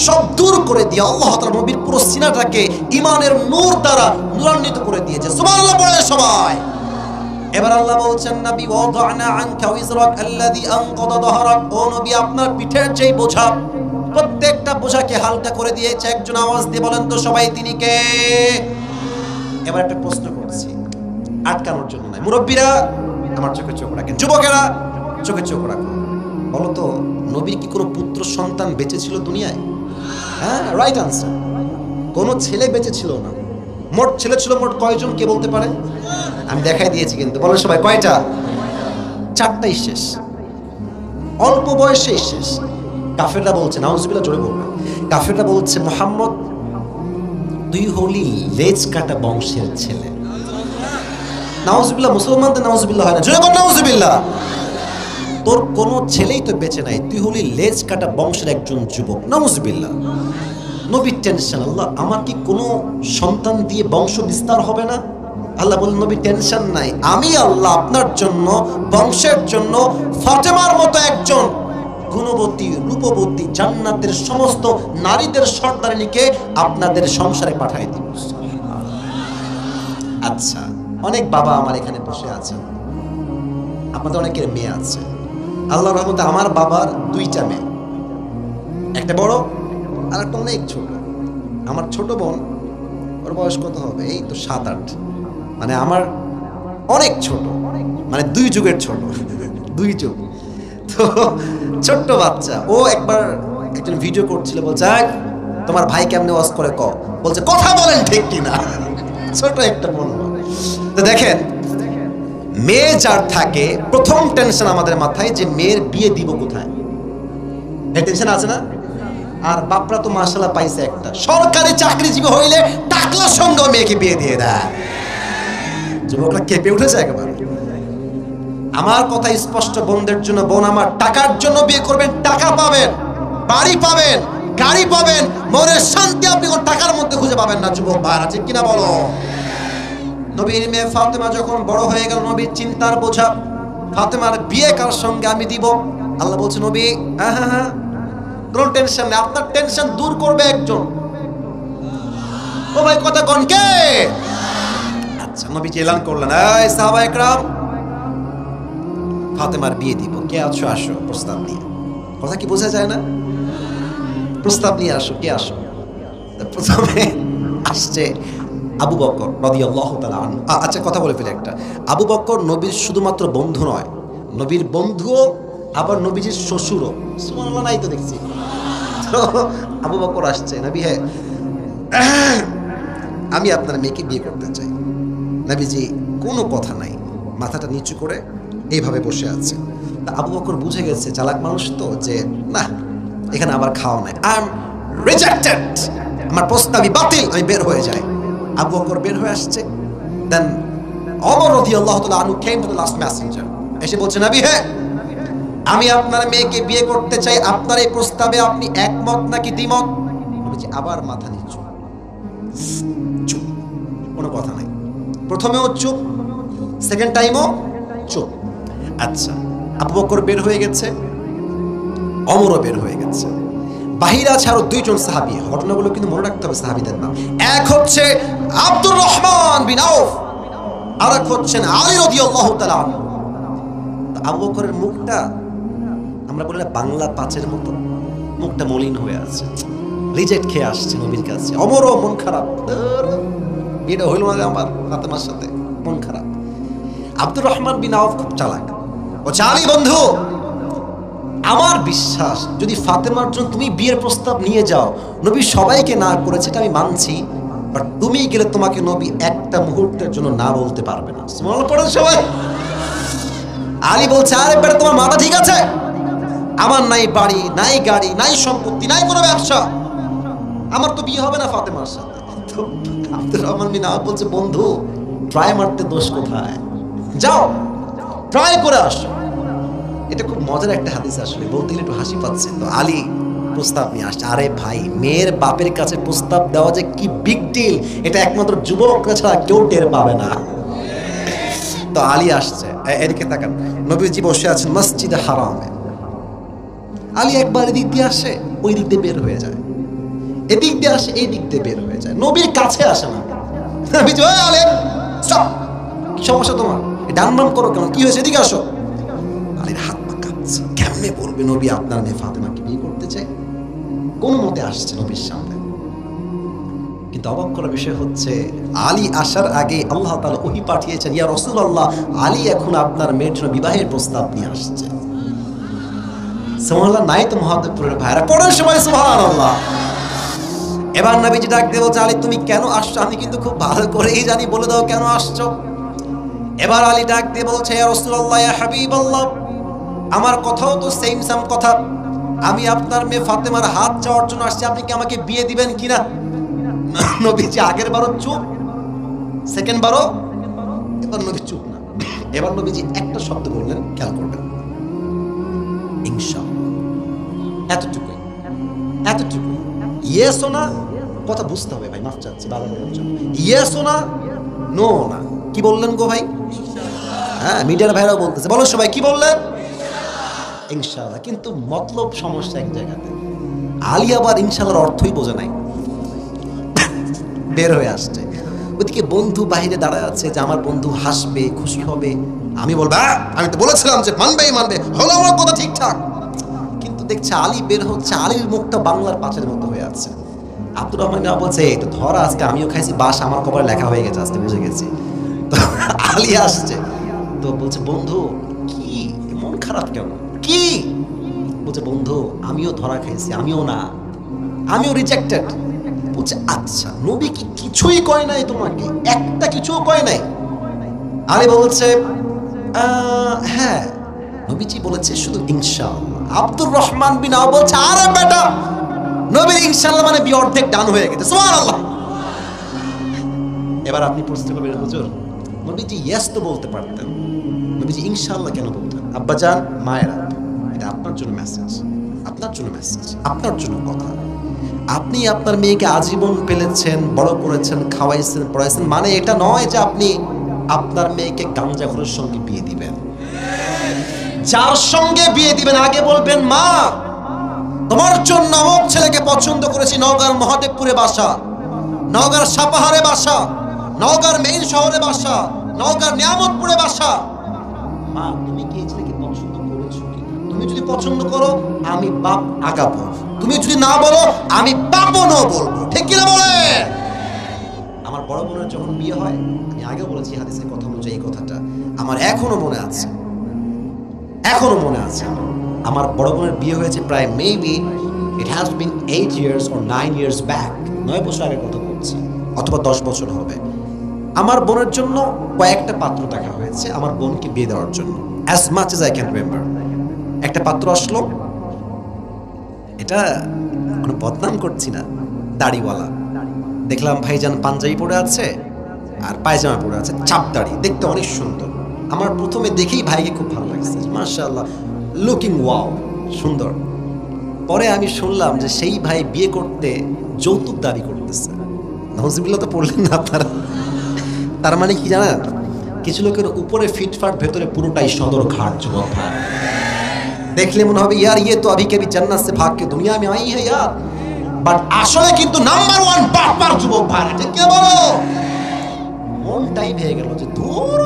সব দূর করে দিয়ে আল্লাহ তাআলা নবীর পুরো সিনাটাকে ঈমানের নূর দ্বারা নূরান্বিত করে দিয়েছে। সুবহানাল্লাহ পড়ে সবাই। এবার আল্লাহ বলছেন, নবী ওয়াদানা আনকা ওয়িজরাক আল্লাযী আনকাদা যাহরাক, ও নবী আপনার পিঠের যেই বোঝা, প্রত্যেকটা বোঝাকে হালকা করে দিয়েছে। একজন আওয়াজ দিয়ে বলেন তো সবাই, তিনি কে? এবার একটা প্রশ্ন করছি, আটকানোর জন্য নয়। মুরব্বীরা আমার চোখে চোখ রাখেন, যুবকেরা চোখে চোখ রাখুন। বলো তো, নবীর কি কোনো পুত্র সন্তান বেঁচে ছিল দুনিয়ায়? হ্যাঁ, রাইট আনসার। কোনো ছেলে বেঁচে ছিল না। মোট ছেলে ছিল মোট কয়জন, কে বলতে পারে? আমি দেখাই দিয়েছি কিন্তু, বলেন সবাই কয়টা? 4টাই শেষ, অল্প বয়সেই শেষ। কাফেররা বলছে, নাউজুবিল্লাহ, জোরে বলবে, কাফেররা বলছে মুহাম্মদ তুই হলি লেজ কাটা বংশের ছেলে। নাউজুবিল্লাহ, মুসলমানদের নাউজুবিল্লাহ হয় না, জোরে বল নাউজুবিল্লাহ। তোর কোনো ছেলেই তো বেঁচে নাই, তুই হলি লেজ কাটা বংশের একজন যুবক, নাউজুবিল্লাহ। নবীর টেনশন, আল্লাহ আমার কি কোনো সন্তান দিয়ে বংশ বিস্তার হবে না? আল্লাহ বললেন, নবী টেনশন নাই, আমি আল্লাহ আপনার জন্য, বংশের জন্য ফাতেমার মতো একজন গুণবতী, রূপবতী, জান্নাতের সমস্ত নারীদের সর্দারিনীকে আপনাদের সংসারে পাঠাই দিব। আচ্ছা, অনেক বাবা আমার এখানে বসে আছেন, আপনাদের অনেকের মেয়ে আছে। আল্লাহর রহমতে আমার বাবার 2টা মেয়ে, একটা বড় আর একটা অনেক ছোট। আমার ছোট বোন, ওর বয়স কত হবে, এই তো 7-8, মানে আমার অনেক ছোট, মানে 2 যুগের ছোট, 2 যুগ। তো ছোট্ট বাচ্চা, ও একবার একজন ভিডিও করছিল, বলছে তোমার ভাই কেমনে ওয়াজ করে ক, বলছে কথা বলেন ঠিক কিনা, ছোট একটা বোন। তো দেখেন, মেয়ে যার থাকে প্রথম টেনশন আমাদের মাথায় যে মেয়ের বিয়ে দিব কোথায়, এই টেনশন আছে না? আর বাপরা তো মাশাআল্লাহ পাইছে একটা, সরকারি চাকরিজীবী হইলে টাকলার সঙ্গে মেয়েকে বিয়ে দিয়ে দেয়। যুবকরা কেঁপে উঠেছে একেবারে। আমার কথা স্পষ্ট, বোনদের জন্য, বোন আমার, টাকার জন্য বিয়ে করবেন, টাকা পাবেন, বাড়ি পাবেন, গাড়ি পাবেন, মনের শান্তি আপনি কোন টাকার মধ্যে খুঁজে পাবেন না। যুবক ভাইরা ঠিক কিনা বলো? নবীর মেয়ে ফাতেমা যখন বড় হয়ে গেল, নবীর চিন্তার বোঝা, ফাতেমার বিয়ে কার সঙ্গে আমি দিব? আল্লাহ বলছে নবী হ্যাঁ হ্যাঁ হ্যাঁ, কোনো টেনশন নেই, আপনার টেনশন দূর করবে একজন। ও ভাই কথা কোন কে? আচ্ছা, নবী এলান করলেন, এই সাহাবায়ে কেরাম, ফাতেমার বিয়ে দিব, কে আছো আসো প্রস্তাব নিয়ে। কথা কি বোঝা যায় না? প্রস্তাব নিয়ে আসো, কে আসো? প্রথমে আসছে আবু বকর রাদিয়াল্লাহু তাআলা আনহু। আচ্ছা কথা বলে ফেলে একটা, আবু বকর নবীর শুধুমাত্র বন্ধু নয়, নবীর বন্ধুও, আবার নবীজির শ্বশুরও। সুবহানাল্লাহ, নাই তো দেখছি। তো আবু বকর আসছে, নবী হ্যাঁ আমি আপনার মেয়েকে বিয়ে করতে চাই। নবীজি কোনো কথা নাই, মাথাটা নিচু করে এইভাবে বসে আছে। তা আবু বকর বুঝে গেছে, চালাক মানুষ তো, যে না এখানে আবার খাওয়া নাই, আই এম রিজেক্টেড, আমার প্রস্তাবই বাতিল, আমি বের হয়ে যাই। আবু বকর বের হয়ে আসছে। দেন ওমর রাদিয়াল্লাহু তাআলা আনহু came to the last Messenger, এসে বলছে নবী হ্যাঁ আমি আপনার মেয়েকে বিয়ে করতে চাই, আপনার এই প্রস্তাবে আপনি একমত নাকি দ্বিমত? নবীজি আবার মাথা নিচু, চুপ, কোনো কথা নাই। প্রথমেও চুপ, সেকেন্ড টাইমও চুপ। আচ্ছা, আবু বকর বের হয়ে গেছে, ওমরও বের হয়ে গেছে, বাহিরে আছে আরো দুইজন সাহাবী। ঘটনাগুলো কিন্তু মনে রাখতে হবে সাহাবীদের নাম। এক হচ্ছে আব্দুর রহমান বিন আউফ, আর এক হচ্ছেন আলী রাদিয়াল্লাহু তাআলা আনহু। আবু বকরের মুখটা আমরা বলি না বাংলা পাঁচের মতো, মুখটা মলিন হয়ে আছে, রিজেক্ট খেয়ে আসছে নবীর কাছে। ওমরও মন খারাপ, বিয়েটা হইল না আমার ফাতেমার সাথে, মন খারাপ। আব্দুর রহমান বিন আউফ খুব চালাক, ও চালি বন্ধু, আমার বিশ্বাস যদি ফাতেমার জন্য তুমি বিয়ের প্রস্তাব নিয়ে যাও, নবী সবাইকে না করেছে এটা আমি মানছি, বাট তুমি গেলে তোমাকে নবী একটা মুহূর্তের জন্য না বলতে পারবে না। সুবহানাল্লাহ পড়েন সবাই। আলী বলছে আরে বেটা তোমার মাথা ঠিক আছে? আমার নাই বাড়ি, নাই গাড়ি, নাই সম্পত্তি, নাই কোনো ব্যবসা, আমার তো বিয়ে হবে না ফাতেমার সাথে। তো আব্দুর রহমান বিন আউফ বলছে বন্ধু ট্রাই মারতে দোষ কোথায়, যাও ট্রাই করে আসো। এটা খুব মজার একটা হাদিস, আসলে বলতে গেলে একটু হাসি পাচ্ছে। তো আলী প্রস্তাব নিয়ে আসছে। আরে ভাই, মেয়ের বাপের কাছে প্রস্তাব দেওয়া যে কি বিগ ডিল, এটা একমাত্র যুবকরা ছাড়া কেউ টের পাবে না। তো আলী আসছে, এদিকে তাকান, নবীজি বসে আছেন মসজিদে হারামে। আলী একবার এদিক দিয়ে আসে, ওই দিক দিয়ে বের হয়ে যায়, এদিক দিয়ে আসে, এই দিক দিয়ে বের হয়ে যায়, নবীর কাছে আসে না। নবীজি ওই আলী স্টপ, কি সমস্যা তোমার, ডান বাম করো কেন, কি হয়েছে, এদিকে আসো। আলীর হাত পা কাঁপছে, কেমনে বলবে নবী আপনার মেয়ে ফাতেমাকে বিয়ে করতে চাই? কোন মতে আসছে নবীর সামনে। কিন্তু অবাক করার বিষয় হচ্ছে আলী আসার আগে আল্লাহ তাআলা ওহী পাঠিয়েছেন, ইয়া রাসূলুল্লাহ আলী এখন আপনার মেয়ের জন্য বিবাহের প্রস্তাব নিয়ে আসছে। সুবহানাল্লাহ, নাই তো মুহাদ্দিসপুরের ভাইরা পড়ার সময় সুবহানাল্লাহ। এবার নবীজি ডাক দিয়ে বলছে আলী তুমি কেন আসছো? আমি কিন্তু খুব ভালো করেই জানি, বলে দাও কেন আসছো। এবার আলী ডাক দিয়ে বলছে ইয়া রাসূলুল্লাহ ইয়া হাবিবাল্লাহ, আমার কথাও তো সেম সাম কথা, আমি আপনার মেয়ে ফাতেমার হাত চাওয়ার জন্য আসছি, আপনি কি আমাকে বিয়ে দিবেন কিনা? নবীজি আগের বারও চুপ, সেকেন্ড বারও, এবার নবী চুপ না। এবার নবীজি একটা শব্দ বললেন, খেয়াল করবেন, ইনশাআল্লাহ। এতটুকুই, এতটুকুই। ইয়েস ও না, কথা বুঝতে হবে ভাই, মাফ চাচ্ছি বারবার বলার জন্য। ইয়েস ও না, নো না, কি বললেন গো ভাই? হ্যাঁ, মিডিয়ার ভাইরাও বলতেছে, বলো সবাই কি বললেন? ইনশাআল্লাহ। কিন্তু মতলব সমস্যা এক জায়গাতে। আলী আবার ইনশাআল্লাহর অর্থই বোঝে নাই, বের হয়ে আসছে। ওইদিকে বন্ধু বাহিরে দাঁড়ায় আছে, যে আমার বন্ধু হাসবে, খুশি হবে, আমি বলবো আমি তো বলেছিলাম যে মানবেই মানবে, হলো আমার কথা ঠিকঠাক। কিন্তু দেখছে আলী বের হচ্ছে, আলীর মুখটা বাংলার পাঁচের মতো হয়ে আছে। আব্দুর রহমান বলছে এই তো ধরা, আজকে আমিও খাইছি বাস, আমার কপালে লেখা হয়ে গেছে, আজকে বুঝে গেছি। তো আলী আসছে, তো বলছে বন্ধু কি মন খারাপ কেন, কি? বলছে বন্ধু আমিও ধরা খাইছি, আমিও না, আমিও রিজেক্টেড। বলছে আচ্ছা, নবী কি কিছুই কয় নাই তোমাকে, একটা কিছুও কয় নাই? আলী বলছে হ্যাঁ, নবীজি বলেছে শুধু ইনশাআল্লাহ। আব্দুর রহমান বিন আওফ বলছে, আরে বেটা, নবীর ইনশাআল্লাহ মানে বিয়ে অর্ধেক ডান হয়ে গেছে, সুবহানাল্লাহ। এবার আপনি প্রশ্ন করবেন, হুজুর নবীজি ইয়েস তো বলতে পারতেন, নবীজি ইনশাআল্লাহ কেন বলতেন? আব্বাজান, মায়েরা, এটা আপনার জন্য মেসেজ, আপনার জন্য মেসেজ, আপনার জন্য কথা। আপনি আপনার মেয়েকে আজীবন পেলেছেন, বড় করেছেন, খাওয়াইছেন, পড়াইছেন, মানে এটা নয় যে আপনি আপনার মেয়েকে গাঞ্জাখোরের সঙ্গে বিয়ে দিবেন। যার সঙ্গে বিয়ে দিবেন আগে বলবেন, মা তোমার জন্য অমুক ছেলেকে পছন্দ করেছি, নওগাঁর মহাদেবপুরে বাসা, নওগাঁর সাপাহারে বাসা, নওগাঁর মেইন শহরে বাসা, নওগাঁর নিয়ামতপুরে বাসা। মা তুমি কি এই ছেলেকে পছন্দ করেছো কিনা? তুমি যদি পছন্দ করো আমি বাপ আগাবো, তুমি যদি না বলো আমি বাপও না বলবো, ঠিক কিনা বলে? আমার বড় বোনের যখন বিয়ে হয়, আমি আগে বলেছি হাদিসের কথা অনুযায়ী এই কথাটা আমার এখনো মনে আছে, এখনো মনে আছে। আমার বড় বোনের বিয়ে হয়েছে প্রায় maybe it has been 8 years or 9 years back, 9 বছর আগের কথা বলছি, অথবা 10 বছর হবে। আমার বোনের জন্য কয়েকটা পাত্র দেখা হয়েছে আমার বোনকে বিয়ে দেওয়ার জন্য, as much as I can remember. একটা পাত্র আসলো, এটা কোনো বদনাম করছি না, দাড়িওয়ালা। দেখলাম ভাইজান পাঞ্জাবি পরে আছে আর পায়জামা পরে আছে, চাপ দাড়ি, দেখতে অনেক সুন্দর। আমার প্রথমে দেখেই ভাইকে খুব ভালো লাগছে, মাশাআল্লাহ, লুকিং ওয়াও, সুন্দর। পরে আমি শুনলাম যে সেই ভাই বিয়ে করতে যৌতুক দাবি করতেছে। নাউজুবিল্লাহ তো পড়লেন না আপনারা? তার মানে কি জানেন, কিছু লোকের উপরে ফিটফাট, ভেতরে পুরোটাই সদর ঘাট যুবক ভাই। দেখলে মনে হবে ইয়ার ইয়ে তো আভি কবি জান্নাত সে ভাগ কে দুনিয়া মে আই হ্যায় ইয়ার, বাট আসলে কিন্তু নাম্বার 1 বাটপার যুবক ভাই, ঠিক কি বলো? মনটাই ভেঙে গেল যে দূর,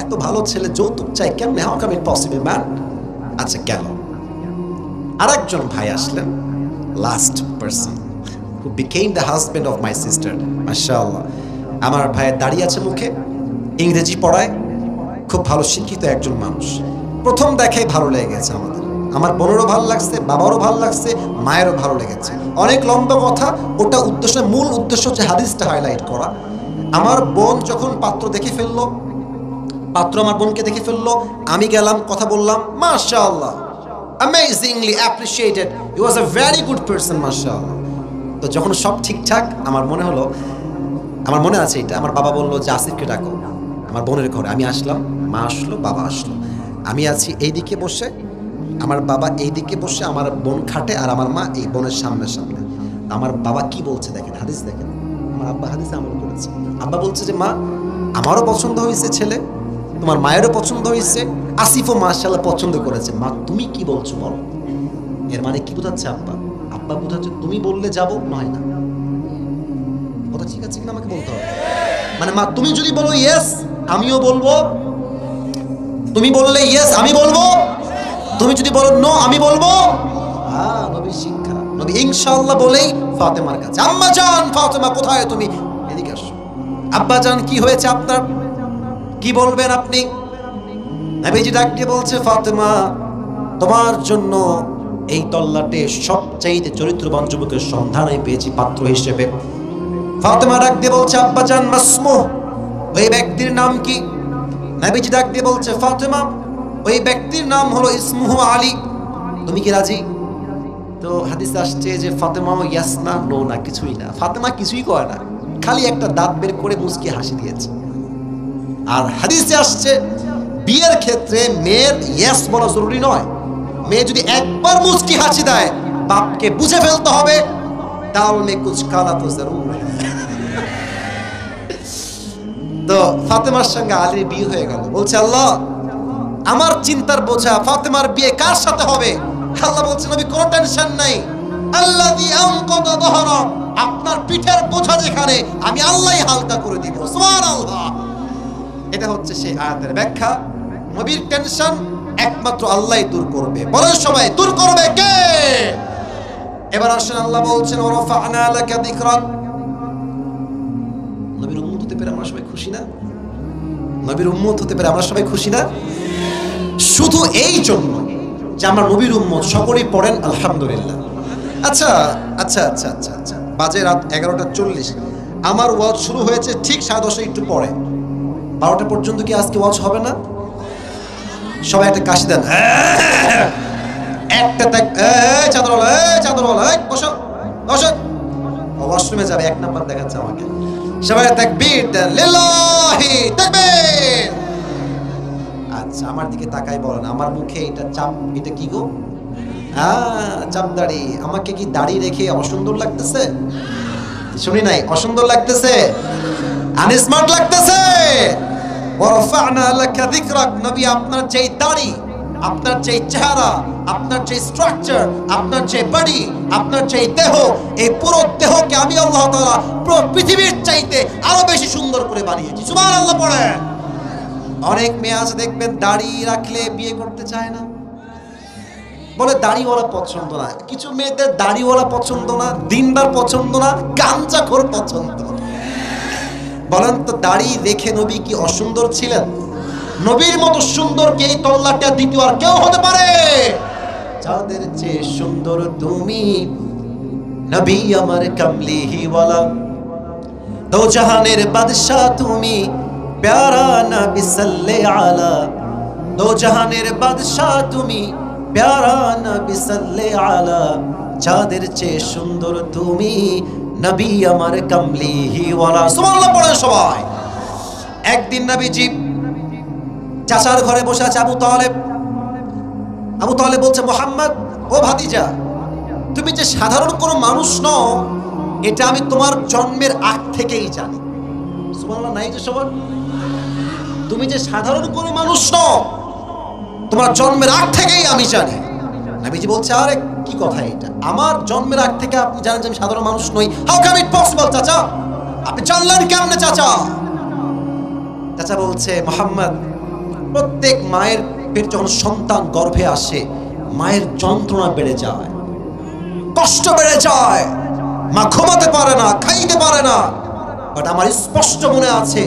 এত ভালো ছেলে যৌতুক চাই কেমনে? How come it possible man? আচ্ছা গেল। আরেকজন ভাই আসলেন, last person who became the husband of my sister, মাশাআল্লাহ। আমার ভাইয়ের দাঁড়িয়ে আছে মুখে, ইংরেজি পড়ায়, খুব ভালো শিক্ষিত একজন মানুষ। প্রথম দেখাই ভালো লেগে গেছে আমাদের, আমার বোনেরও ভালো লাগছে, বাবারও ভালো লাগছে, মায়েরও ভালো লেগেছে। অনেক লম্বা কথা, ওটা উদ্দেশ্য, মূল উদ্দেশ্য হচ্ছে হাদিসটা হাইলাইট করা। আমার বোন যখন পাত্র দেখে ফেললো, পাত্র আমার বোনকে দেখে ফেললো, আমি গেলাম, কথা বললাম, মাশাআল্লাহ, amazingly appreciated, he was a very good person, মাশাআল্লাহ। তো যখন সব ঠিকঠাক, আমার মনে হলো, আমার মনে আছে এটা, আমার বাবা বললো যে আসিফকে ডাকো আমার বোনের ঘরে। আমি আসলাম, মা আসলো, বাবা আসলো, আমি আছি এইদিকে বসে, আমার বাবা এইদিকে বসে, আমার বোন খাটে, আর আমার মা এই বোনের সামনে সামনে। আমার বাবা কি বলছে দেখেন, হাদিস দেখেন, আমার আব্বা হাদিসে আমল করেছে। আব্বা বলছে যে মা আমারও পছন্দ হয়েছে ছেলে, তোমার মায়েরও পছন্দ হয়েছে, আসিফও মাশাআল্লাহ পছন্দ করেছে, মা তুমি কি বলছো বলো? এর মানে কি বোঝাচ্ছে আব্বা? আব্বা বোঝাচ্ছে তুমি বললে যাবো, নয় না। কথা ঠিক আছে কিনা আমাকে বলতে হবে। মানে মা তুমি যদি বলো ইয়েস আমিও বলবো, তুমি বললে ইয়েস আমি বলবো, তুমি যদি বলো নো আমি বলবো। হ্যাঁ, নবীর শিক্ষা। নবী ইনশাআল্লাহ বলেই ফাতেমার কাছে, আম্মা জান ফাতেমা কোথায় তুমি, এদিকে আসো। আব্বা জান কি হয়েছে আপনার, কি বলবেন আপনি? নবীজি ডাক দিয়ে বলছে, ফাতেমা তোমার জন্য এই তল্লাটে সবচাইতে চরিত্রবান যুবকের সন্ধান আমি পেয়েছি পাত্র হিসেবে। ফাতেমা ডাক দিয়ে বলছে, আব্বা জান মাসমু, ওই ব্যক্তির নাম কি? নবীজি ডাক দিয়ে বলছে, ফাতেমা ওই ব্যক্তির নাম হলো ইসমুহু আলী, তুমি কি রাজি? তো হাদিসে আসছে যে ফাতেমা ইয়াস না নো না, কিছুই না, ফাতেমা কিছুই করে না, খালি একটা দাঁত বের করে মুচকি হাসি দিয়েছে। আর হাদিসে আসছে বিয়ের ক্ষেত্রে মেয়ের ইয়েস বলা জরুরি নয়, মেয়ে যদি একবার মুচকি হাসি দেয় বাপকে বুঝে ফেলতে হবে দাল মে কুছ কালা তো জরুর। তো ফাতেমার সঙ্গে আলীর বিয়ে হয়ে গেল। বলছে আল্লাহ আমার চিন্তার বোঝা ফাতেমার বিয়ে কার সাথে হবে? আল্লাহ বলছে নবী কোনো টেনশন নাই, আল্লাযী আনকাদা যহরা, আপনার পিঠের বোঝা যেখানে আমি আল্লাহই হালকা করে দিব, সুবহানাল্লাহ। এটা হচ্ছে সেই আয়াতের ব্যাখ্যা। নবীর টেনশন একমাত্র আল্লাহই দূর করবে, বলেন সবাই দূর করবে কে? এবার আসেন আল্লাহ বলছেন ওয়ারাফা'না লাকা যিকরাক। নবীর উম্মত হতে পেরে আমরা সবাই খুশি না? নবীর উম্মত হতে পেরে আমরা সবাই খুশি না? শুধু এই জন্য যে আমরা নবীর উম্মত, সকলেই পড়েন আলহামদুলিল্লাহ। আচ্ছা আচ্ছা আচ্ছা আচ্ছা আচ্ছা, বাজে রাত 11:40, আমার ওয়াজ শুরু হয়েছে ঠিক 10:30 একটু পরে, 12টা পর্যন্ত কি আজকে ওয়াজ হবে না? সবাই একটা কাশি দেন, একটা চাদরওয়ালা বসো বসো, ওয়াশরুমে যাবে, 1 নাম্বার দেখাচ্ছে আমাকে। সবাই তাকবীর দেন, লিল্লাহি তাকবীর। আচ্ছা আমার দিকে তাকাই বলেন, আমার মুখে এটা চাপ, এটা কি গো? চাপ দাড়ি। আমাকে কি দাড়ি রেখে অসুন্দর লাগতেছে? শুনি নাই, অসুন্দর লাগতেছে, আনস্মার্ট লাগতেছে? ওয়ারফা'না লাকা যিকরাক। নবী আপনার যেই দাড়ি, আপনার যেই চেহারা, আপনার যেই স্ট্রাকচার, আপনার যে বডি, আপনার যেই দেহ, এই পুরো দেহকে আমি আল্লাহ তাআলা পুরো পৃথিবীর চাইতে আরো বেশি সুন্দর করে বানিয়েছি। সুবহানাল্লাহ পড়েন। অনেক মেয়ে আছে দেখবেন দাড়ি রাখলে বিয়ে করতে চায় না, বলে দাড়িওয়ালা পছন্দ না। কিছু মেয়েদের দাড়িওয়ালা পছন্দ না, দিনদার পছন্দ না, গাঞ্জাখোর পছন্দ। বলেন তো দাড়ি রেখে নবী কি অসুন্দর ছিলেন? নবীর মতো সুন্দর কে এই তল্লাটা দ্বিতীয় আর কেউ হতে পারে? যাদের চেয়ে সুন্দর তুমি নবী আমার কামলিহি ওয়ালা, দো জাহানের বাদশা তুমি প্যারা নবী সাল্লে আলা, দো জাহানের বাদশা তুমি প্যারা নবী সাল্লে আলা, যাদের চেয়ে সুন্দর তুমি নবী আমার কামলিহি ওয়ালা। সুবহানাল্লাহ পড়েন সবাই। একদিন নবীজি চাচার ঘরে বসে আছে আবু তালেব। আবু তালেব বলছে, মুহাম্মদ ও ভাতিজা, তুমি যে সাধারণ কোনো মানুষ নও এটা আমি তোমার জন্মের আগ থেকেই জানি। সুবহানাল্লাহ নাই যে সবার? তুমি যে সাধারণ কোনো মানুষ নও তোমার জন্মের আগ থেকেই আমি জানি। নবীজি বলছে, আরে কি কথা এটা? আমার জন্মের আগ থেকে আপনি জানেন যে আমি সাধারণ মানুষ নই? হাউ ক্যান ইট পসিবল চাচা? আপনি জানলেন কেমনে চাচা? চাচা বলছে, মুহাম্মদ, প্রত্যেক মায়ের পেট যখন সন্তান গর্ভে আসে মায়ের যন্ত্রণা বেড়ে যায়, কষ্ট বেড়ে যায়, মা ঘুমাতে পারে না, খাইতে পারে না। বাট আমার স্পষ্ট মনে আছে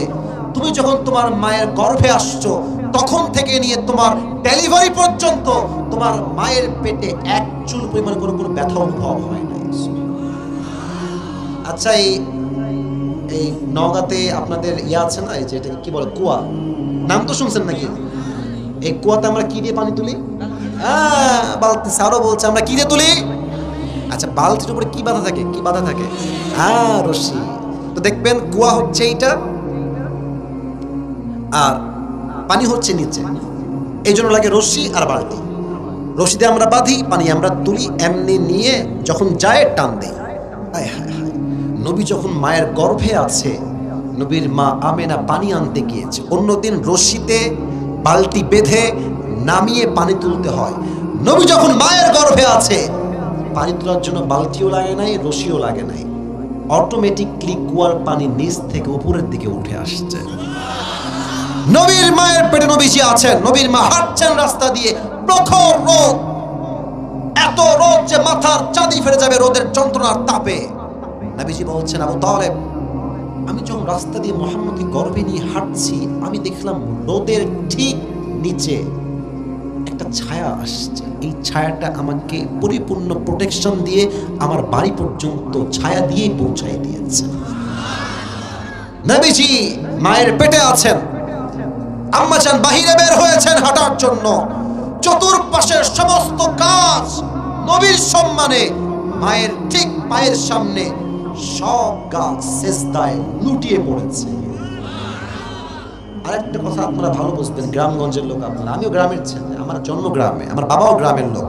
তুমি যখন তোমার মায়ের গর্ভে আসছো তখন থেকে নিয়ে তোমার ডেলিভারি পর্যন্ত তোমার মায়ের পেটে এক চুল পরিমাণ কোনো ব্যথা অনুভব হয় না। আচ্ছা এই নওগাঁতে আপনাদের ইয়া আছে না, এই যে এটাকে কি বলে, কুয়া, নাম তো শুনছেন নাকি? এই কুয়াতে আমরা কি দিয়ে পানি তুলি? বালতি। স্যারও বলছে আমরা কি দিয়ে তুলি? আচ্ছা বালতির উপরে কি বাঁধা থাকে? কি বাঁধা থাকে? রশি। তো দেখবেন কুয়া হচ্ছে এইটা আর পানি হচ্ছে নিচে, এই জন্য লাগে রশি আর বালতি। রশি দিয়ে আমরা বাঁধি, পানি আমরা তুলি, এমনি নিয়ে যখন যায় টান দেই। হায় হায় হায়, নবী যখন মায়ের গর্ভে আছে, নবীর মা আমেনা পানি আনতে গিয়েছে, অন্যদিন রশিতে বালতি বেঁধে নামিয়ে পানি তুলতে হয়। নবী যখন মায়ের গর্ভে আছে পানি তোলার জন্য বালতিও লাগে নাই, রশিও লাগে নাই, অটোমেটিকলি কুয়ার পানি নিচ থেকে উপরের দিকে উঠে আসছে। নবীর মায়ের পেটে নবীজি আছেন, নবীর মা হাঁটছেন রাস্তা দিয়ে, প্রখর রোদ, এত রোদ যে মাথার চাঁদি ফেটে যাবে রোদের যন্ত্রণার তাপে। নবীজি বলছেন, আবু তালেব, আমি যখন রাস্তা দিয়ে মুহাম্মদকে গর্ভে নিয়ে হাঁটছি আমি দেখলাম রোদের ঠিক নিচে একটা ছায়া আসছে। এই ছায়াটা আমাকে পরিপূর্ণ প্রোটেকশন দিয়ে আমার বাড়ি পর্যন্ত ছায়া দিয়ে পৌঁছায় দিয়েছে। নবীজি মায়ের পেটে আছেন, আম্মাজান বাহিরে বের হয়েছেন হাঁটার জন্য, চতুর্পাশের সমস্ত কাজ নবীর সম্মানে, মায়ের ঠিক পায়ের সামনে সব গাছ সেজদায় লুটিয়ে পড়েছে। আরেকটা কথা আপনারা ভালো বুঝবেন, গ্রামগঞ্জের লোক আপনারা, আমিও গ্রামের ছেলে, আমার জন্ম গ্রামে, আমার বাবাও গ্রামের লোক।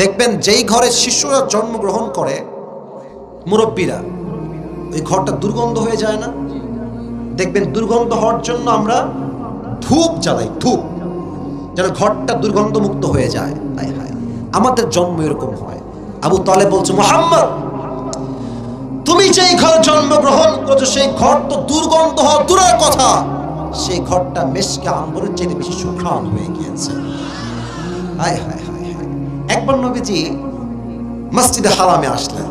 দেখবেন যেই ঘরে শিশুরা জন্মগ্রহণ করে মুরব্বীরা, ওই ঘরটা দুর্গন্ধ হয়ে যায় না? দেখবেন দুর্গন্ধ হওয়ার জন্য আমরা ধূপ জ্বালাই, ধূপ, যেন ঘরটা দুর্গন্ধ মুক্ত হয়ে যায়। হায় হায়, আমাদের জন্ম এরকম হয়। আবু তালেব বলছে, মুহাম্মদ, তুমি যেই ঘরে জন্মগ্রহণ করছো সেই ঘর তো দুর্গন্ধ হওয়া দূরের কথা, সেই ঘরটা মেশকে আম্বরের চেয়ে বেশি সুঘ্রাণ হয়ে গিয়েছে। হায় হায় হায় হায়। একবার নবীজি মসজিদে হারামে আসলেন,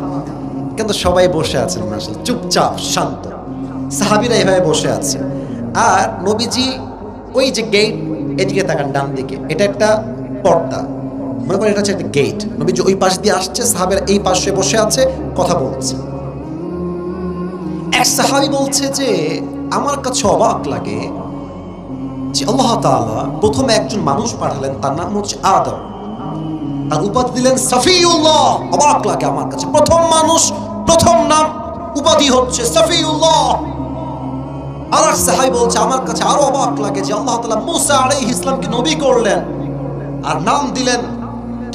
কিন্তু সবাই বসে আছেন আসলে চুপচাপ শান্ত, সাহাবীরা এভাবে বসে আছে। আর নবীজি ওই যে গেট, এদিকে তাকান ডান দিকে, এটা একটা পর্দা, মনে করেন এটা হচ্ছে একটা গেট। নবীজি ওই পাশ দিয়ে আসছে, সাহাবীরা এই পাশে বসে আছে, কথা বলছে। এক সাহাবী বলছে যে আমার কাছে অবাক লাগে, যে আল্লাহ তাআলা প্রথম একজন মানুষ পাঠালেন, তার নাম হচ্ছে আদম। আর উপাধি দিলেন সফিউল্লাহ। অবাক লাগে আমার কাছে, প্রথম মানুষ, প্রথম নাম, উপাধি হচ্ছে সফিউল্লাহ। আর এক সাহাবী বলছে আমার কাছে আরো অবাক লাগে যে আল্লাহ তাআলা মূসা আলাইহিস সালামকে নবী করলেন আর নাম দিলেন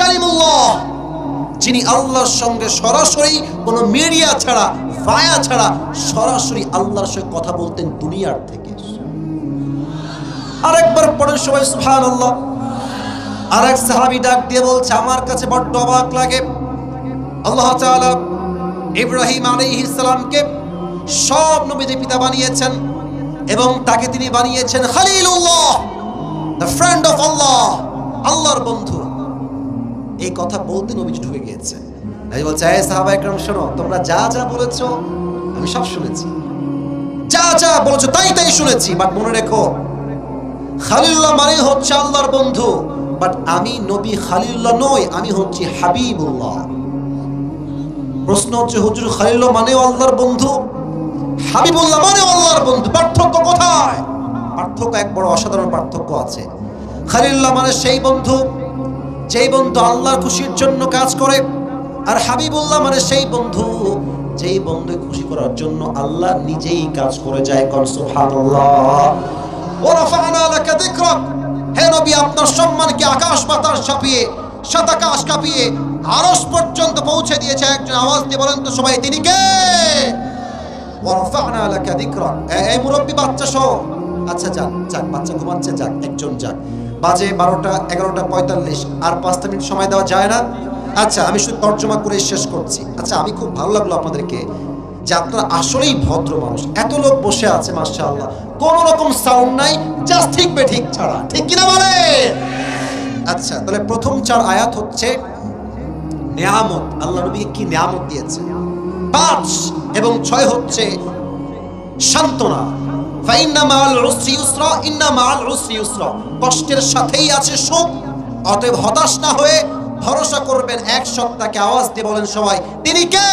কালিমুল্লাহ, যিনি আল্লাহর সঙ্গে সরাসরি কোনো মিডিয়া ছাড়া, ভায়া ছাড়া সরাসরি আল্লাহর সঙ্গে কথা বলতেন দুনিয়ার থেকে। আরেকবার পড়েন সবাই সুবহানাল্লাহ। আরেক সাহাবী ডাক দিয়ে বলছে আমার কাছে বড্ড অবাক লাগে, আল্লাহ তাআলা ইব্রাহিম আলাইহিস সালামকে সব নবীদের পিতা বানিয়েছেন এবং তাকে তিনি বানিয়েছেন খলিলুল্লাহ, দ্য ফ্রেন্ড অফ আল্লাহ, আল্লাহর বন্ধু। এই কথা বলতে নবীজি ঢুকে গিয়েছে। নবী বলছে এই সাহাবা একরাম শোনো, তোমরা যা যা বলেছো আমি সব শুনেছি, যা যা বলেছো তাই তাই শুনেছি, বাট মনে রেখো খলিলুল্লাহ মানে হচ্ছে আল্লাহর বন্ধু, বাট আমি নবী খলিলুল্লাহ নই, আমি হচ্ছি হাবিবুল্লাহ। প্রশ্ন হচ্ছে হুজুর খলিলুল্লাহ মানেও আল্লাহর বন্ধু, হাবিবুল্লাহ মানেও আল্লাহর বন্ধু, পার্থক্য কোথায়? পার্থক্য এক বড় অসাধারণ পার্থক্য আছে। খলিলুল্লাহ মানে সেই বন্ধু যেই বন্ধু আল্লাহর খুশির জন্য কাজ করে, আর হাবিবুল্লাহ মানে সেই বন্ধু যেই বন্ধু খুশি করার জন্য আল্লাহ নিজেই কাজ করে যায়। কোন সুবহানাল্লাহ। ওয়া রাফা'না লাকা যিকরাক, হে নবী আপনার সম্মানকে আকাশ বাতাস ছাপিয়ে, সাত আকাশ কাঁপিয়ে আরশ পর্যন্ত পৌঁছে দিয়েছে একজন। আওয়াজ দিয়ে বলেন তো সবাই, তিনি কে? ওয়া রাফা'না লাকা যিকরাক। এই মুরব্বি বাচ্চা সহ, আচ্ছা যাক যাক, বাচ্চা ঘুমাচ্ছে, যাক একজন যাক, বাজে 12টা 11:45, আর 5 মিনিট সময় দেওয়া যায় না? আচ্ছা আমি শুধু তর্জমা করে শেষ করছি। আচ্ছা আমি খুব ভালো লাগলো আপনাদেরকে যে আপনারা আসলেই ভদ্র মানুষ, এত লোক বসে আছে মাশাআল্লাহ, কোনো রকম সাউন্ড নাই, জাস্ট ঠিক বে ঠিক ছাড়া, ঠিক কিনা বলে? আচ্ছা তাহলে প্রথম 4 আয়াত হচ্ছে নিয়ামত, আল্লাহ নবীকে কি নিয়ামত দিয়েছে। 5 এবং 6 হচ্ছে সান্ত্বনা, ফাইন্না মাআল উসরি ইউসরা, ইন্না মাআল উসরি ইউসরা, কষ্টের সাথেই আছে সুখ, অতএব হতাশ না হয়ে ভরসা করবেন এক সত্তাকে। আওয়াজ দিয়ে বলেন সবাই, তিনি কে?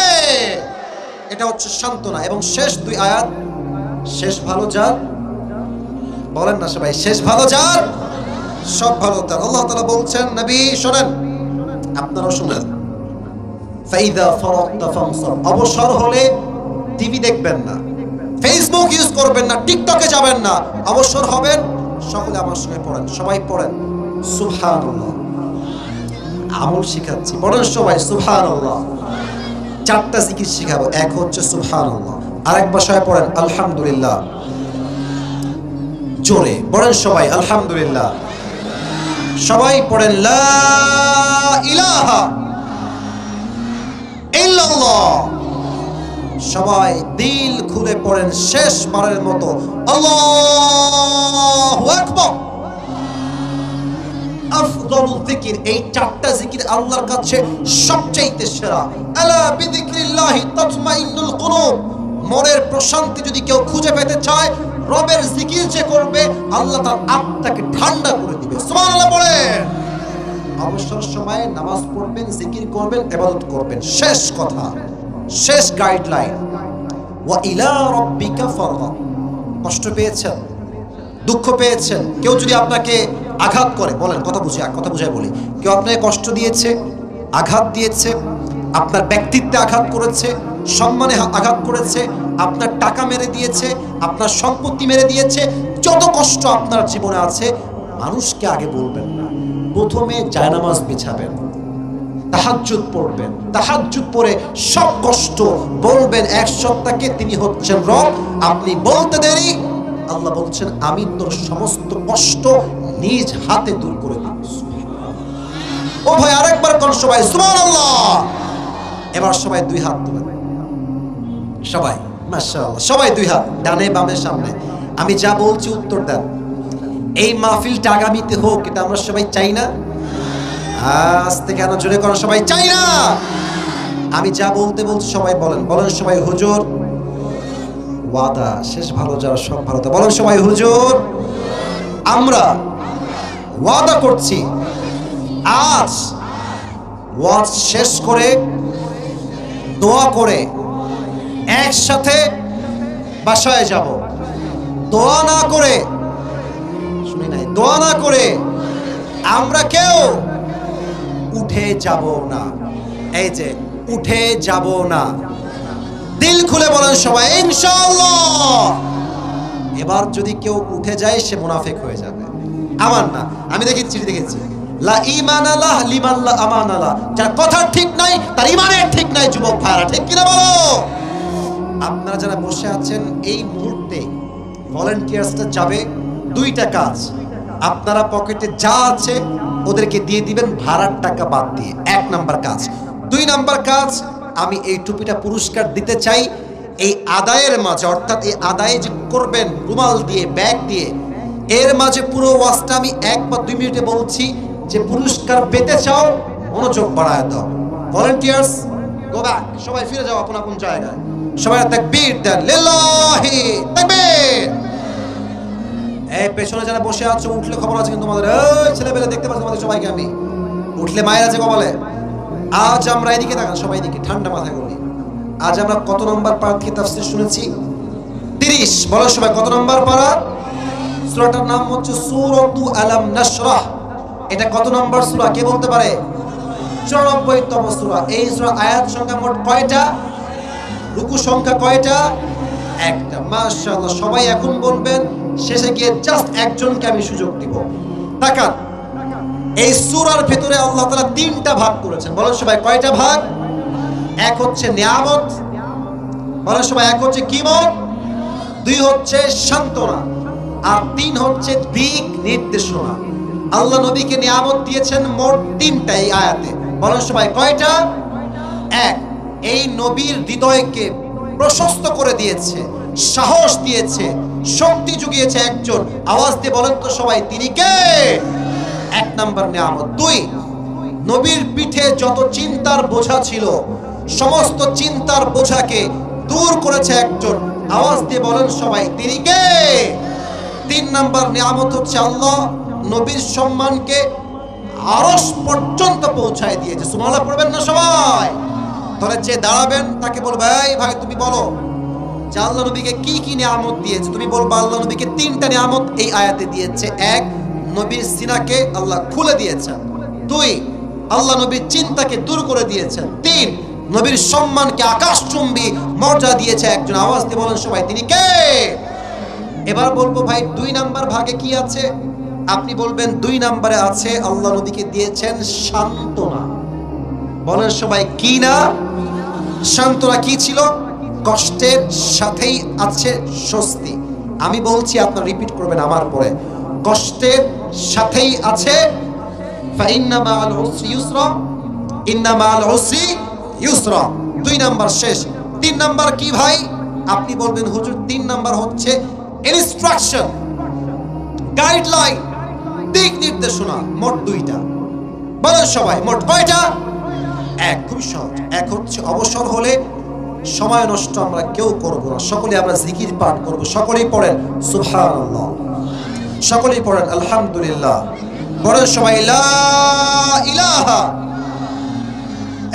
এটা হচ্ছে সান্ত্বনা। এবং শেষ 2 আয়াত, শেষ ভালো যার, বলেন না সবাই, শেষ ভালো যার, সব ভালো তার। আল্লাহ তাআলা বলছেন নবী শুনেন, আপনারাও শুনেন, ফাইদা ফারাগতা ফানসাব, অবসর হলে টিভি দেখবেন না, ফেসবুক ইউজ করবেন না, টিকটকে যাবেন না, অবসর হবেন সকলে আমার সঙ্গে পড়েন, সবাই পড়েন সুবহানাল্লাহ। আমল শিখাচ্ছি, পড়েন সবাই সুবহানাল্লাহ। 4টা জিকির শিখাবো, এক হচ্ছে সুবহানাল্লাহ, আরেক ভাষায় পড়েন আলহামদুলিল্লাহ, জোরে পড়েন সবাই আলহামদুলিল্লাহ, সবাই পড়েন লা ইলাহা ইল্লাল্লাহ, সবাই দিল খুলে পড়েন শেষবারের মতো আল্লাহু আকবার। আফদালুল যিকির, এই 4টা জিকির আল্লাহর কাছে সবচেয়ে সেরা। আলা বিযিকরিল্লাহি তাতমাইন্নুল কুলুব, মনের প্রশান্তি যদি কেউ খুঁজে পেতে চায়, রবের জিকির যে করবে আল্লাহ তার আত্মাকে ঠান্ডা করে দিবে। সুবহানাল্লাহ বলেন। অবসর সময়ে নামাজ পড়বেন, জিকির করবেন, ইবাদত করবেন, শেষ কথা, শেষ গাইডলাইন। ওয়া ইলা রাব্বিকা ফারগাব, কষ্ট পেয়েছেন, দুঃখ পেয়েছেন, কেউ যদি আপনাকে আঘাত করে, বলেন কথা বুঝায় বলি, কেউ আপনাকে কষ্ট দিয়েছে, আঘাত দিয়েছে, আপনার ব্যক্তিত্বে আঘাত করেছে, সম্মানে আঘাত করেছে, আপনার টাকা মেরে দিয়েছে, আপনার সম্পত্তি মেরে দিয়েছে, যত কষ্ট আপনার জীবনে আছে মানুষকে আগে বলবেন না, প্রথমে জায়নামাজ বিছাবেন, তাহাজ্জুদ পড়বেন, তাহাজ্জুদ পড়ে সব কষ্ট বলবেন এক সত্তাকে, তিনি হচ্ছেন রব। আপনি বলতে দেরি, আল্লাহ বলছেন আমি তোর সমস্ত কষ্ট নিজ হাতে দূর করে দিব। ও ভাই আরেকবার কোন সবাই সুবহানাল্লাহ। এবার সবাই 2 হাত তুলেন, সবাই মাশাআল্লাহ, সবাই 2 হাত, ডানে বামে সামনে। আমি যা বলছি উত্তর দেন। এই মাহফিলটা আগামীতে হোক, এটা আমরা সবাই চাই না? আস্তে কেন জোরে করেন, সবাই চাই না? আমি যা বলতে বলছি সবাই বলেন, বলেন সবাই হুজুর ওয়াদা, শেষ ভালো যারা সব ভালো তা, বলেন সবাই হুজুর আমরা ওয়াদা করছি আজ ওয়াজ শেষ করে দোয়া করে একসাথে বাসায় যাব। দোয়া না করে, শুনে দোয়া না করে আমরা কেউ উঠে যাব না। এই যে উঠে যাব না, দিল খুলে বলেন সবাই ইনশাআল্লাহ। এবার যদি কেউ উঠে যায় সে মুনাফিক হয়ে যাবে। আমার না, আমি দেখেছি, চিঠি দেখেছি, লা ঈমান আলাহ লিমান লা আমান আলাহ, যার কথা ঠিক নাই তার ঈমানের ঠিক নাই। যুবক ভাইরা ঠিক কিনা বলো? আপনারা যারা বসে আছেন এই মুহূর্তে ভলান্টিয়ার্সটা যাবে দুইটা কাজ। আপনারা পকেটে যা আছে ওদেরকে দিয়ে দিবেন ভাড়ার টাকা বাদ দিয়ে, 1 নাম্বার কাজ। 2 নাম্বার কাজ, আমি এই টুপিটা পুরস্কার দিতে চাই এই আদায়ের মাঝে, অর্থাৎ এই আদায় যে করবেন রুমাল দিয়ে, ব্যাগ দিয়ে, এর মাঝে পুরো ওয়াজটা আমি 1 বা 2 মিনিটে বলছি। যে পুরস্কার পেতে চাও মনোযোগ বাড়ায় দাও। ভলান্টিয়ার্স গো ব্যাক, সবাই ফিরে যাও আপন আপন জায়গায়। সবাই তাকবীর দেন, লিল্লাহি তাকবীর। এই পেছনে যারা বসে আছো উঠলে খবর আছে কিন্তু তোমাদের। এই ছেলেবেলা দেখতে পাচ্ছ তোমাদের সবাইকে আমি, উঠলে মায়ের আছে কপালে। আজ আমরা এদিকে তাকান, সবাই এদিকে, ঠান্ডা মাথায় করি। আজ আমরা কত নম্বর পারা থেকে তাফসীর শুনেছি? 30। বলো সবাই কত নম্বর পারা? সূরাটার নাম হচ্ছে সূরাতু আলাম নাশরাহ। এটা কত নম্বর সূরা কে বলতে পারে? 94তম সূরা। এই সূরা আয়াত সংখ্যা মোট কয়টা? রুকু সংখ্যা কয়টা? 1টা। মাশাআল্লাহ, সবাই এখন বলবেন। শেষে গিয়ে জাস্ট একজনকে আমি সুযোগ দিব। তাকান, এই সূরার ভিতরে আল্লাহ তাআলা 3টা ভাগ করেছেন। বলেন সবাই কয়টা ভাগ? 1 হচ্ছে নিয়ামত, বলেন সবাই 1 হচ্ছে কিমত, 2 হচ্ছে সান্ত্বনা, আর 3 হচ্ছে দিক নির্দেশনা। আল্লাহ নবীকে নিয়ামত দিয়েছেন মোট 3টা এই আয়াতে। বলেন সবাই কয়টা? 1, এই নবীর হৃদয়কে প্রশস্ত করে দিয়েছে, সাহস দিয়েছে, শক্তি জুগিয়েছে একজন। আওয়াজ দিয়ে বলেন তো সবাই, তিনি কে? 1 নাম্বার নিয়ামত। 2, নবীর পিঠে যত চিন্তার বোঝা ছিল সমস্ত চিন্তার বোঝাকে দূর করেছে একজন। আওয়াজ দিয়ে বলেন সবাই, তিনি কে? 3 নাম্বার নিয়ামত হচ্ছে আল্লাহ নবীর সম্মানকে আরশ পর্যন্ত পৌঁছায় দিয়েছে। সুবহানাল্লাহ পড়বেন না সবাই? তাহলে যে দাঁড়াবেন তাকে বলবে, এই ভাই তুমি বলো যে আল্লাহ নবীকে কি কি নিয়ামত দিয়েছে। তুমি বলবো আল্লাহ নবীকে 3টা নিয়ামত এই আয়াতে দিয়েছে। 1, নবীর সিনাকে আল্লাহ খুলে দিয়েছেন। 2, আল্লাহ নবীর চিন্তাকে দূর করে দিয়েছেন। 3, নবীর সম্মানকে আকাশচুম্বী মর্যাদা দিয়েছে একজন। আওয়াজ দিয়ে বলেন সবাই, তিনি কে? এবার বলবো ভাই 2 নাম্বার ভাগে কি আছে? আপনি বলবেন 2 নম্বরে আছে আল্লাহ নবীকে দিয়েছেন সান্ত্বনা। বলেন সবাই কি না? সান্ত্বনা কি ছিল? কষ্টের সাথেই আছে স্বস্তি। আমি বলছি, আপনারা রিপিট করবেন আমার পরে। কষ্টের সাথেই আছে ফাইন্না মাআল উসরি ইউসরা, ইন্না মাআল উসরি ইউসরা। 2 নাম্বার শেষ। 3 নাম্বার কি ভাই? আপনি বলবেন হুজুর 3 নাম্বার হচ্ছে ইনস্ট্রাকশন, গাইডলাইন, দিক নির্দেশনা। মোট 2টা। বলেন সবাই মোট কয়টা? 1। খুব সহজ। 1 হচ্ছে অবসর হলে সময় নষ্ট আমরা কেউ করব না, সকলে আমরা জিকির পাঠ করব। সকলেই পড়েন সুবহানাল্লাহ, সকলেই পড়েন আলহামদুলিল্লাহ। বলেন সবাই লা ইলাহা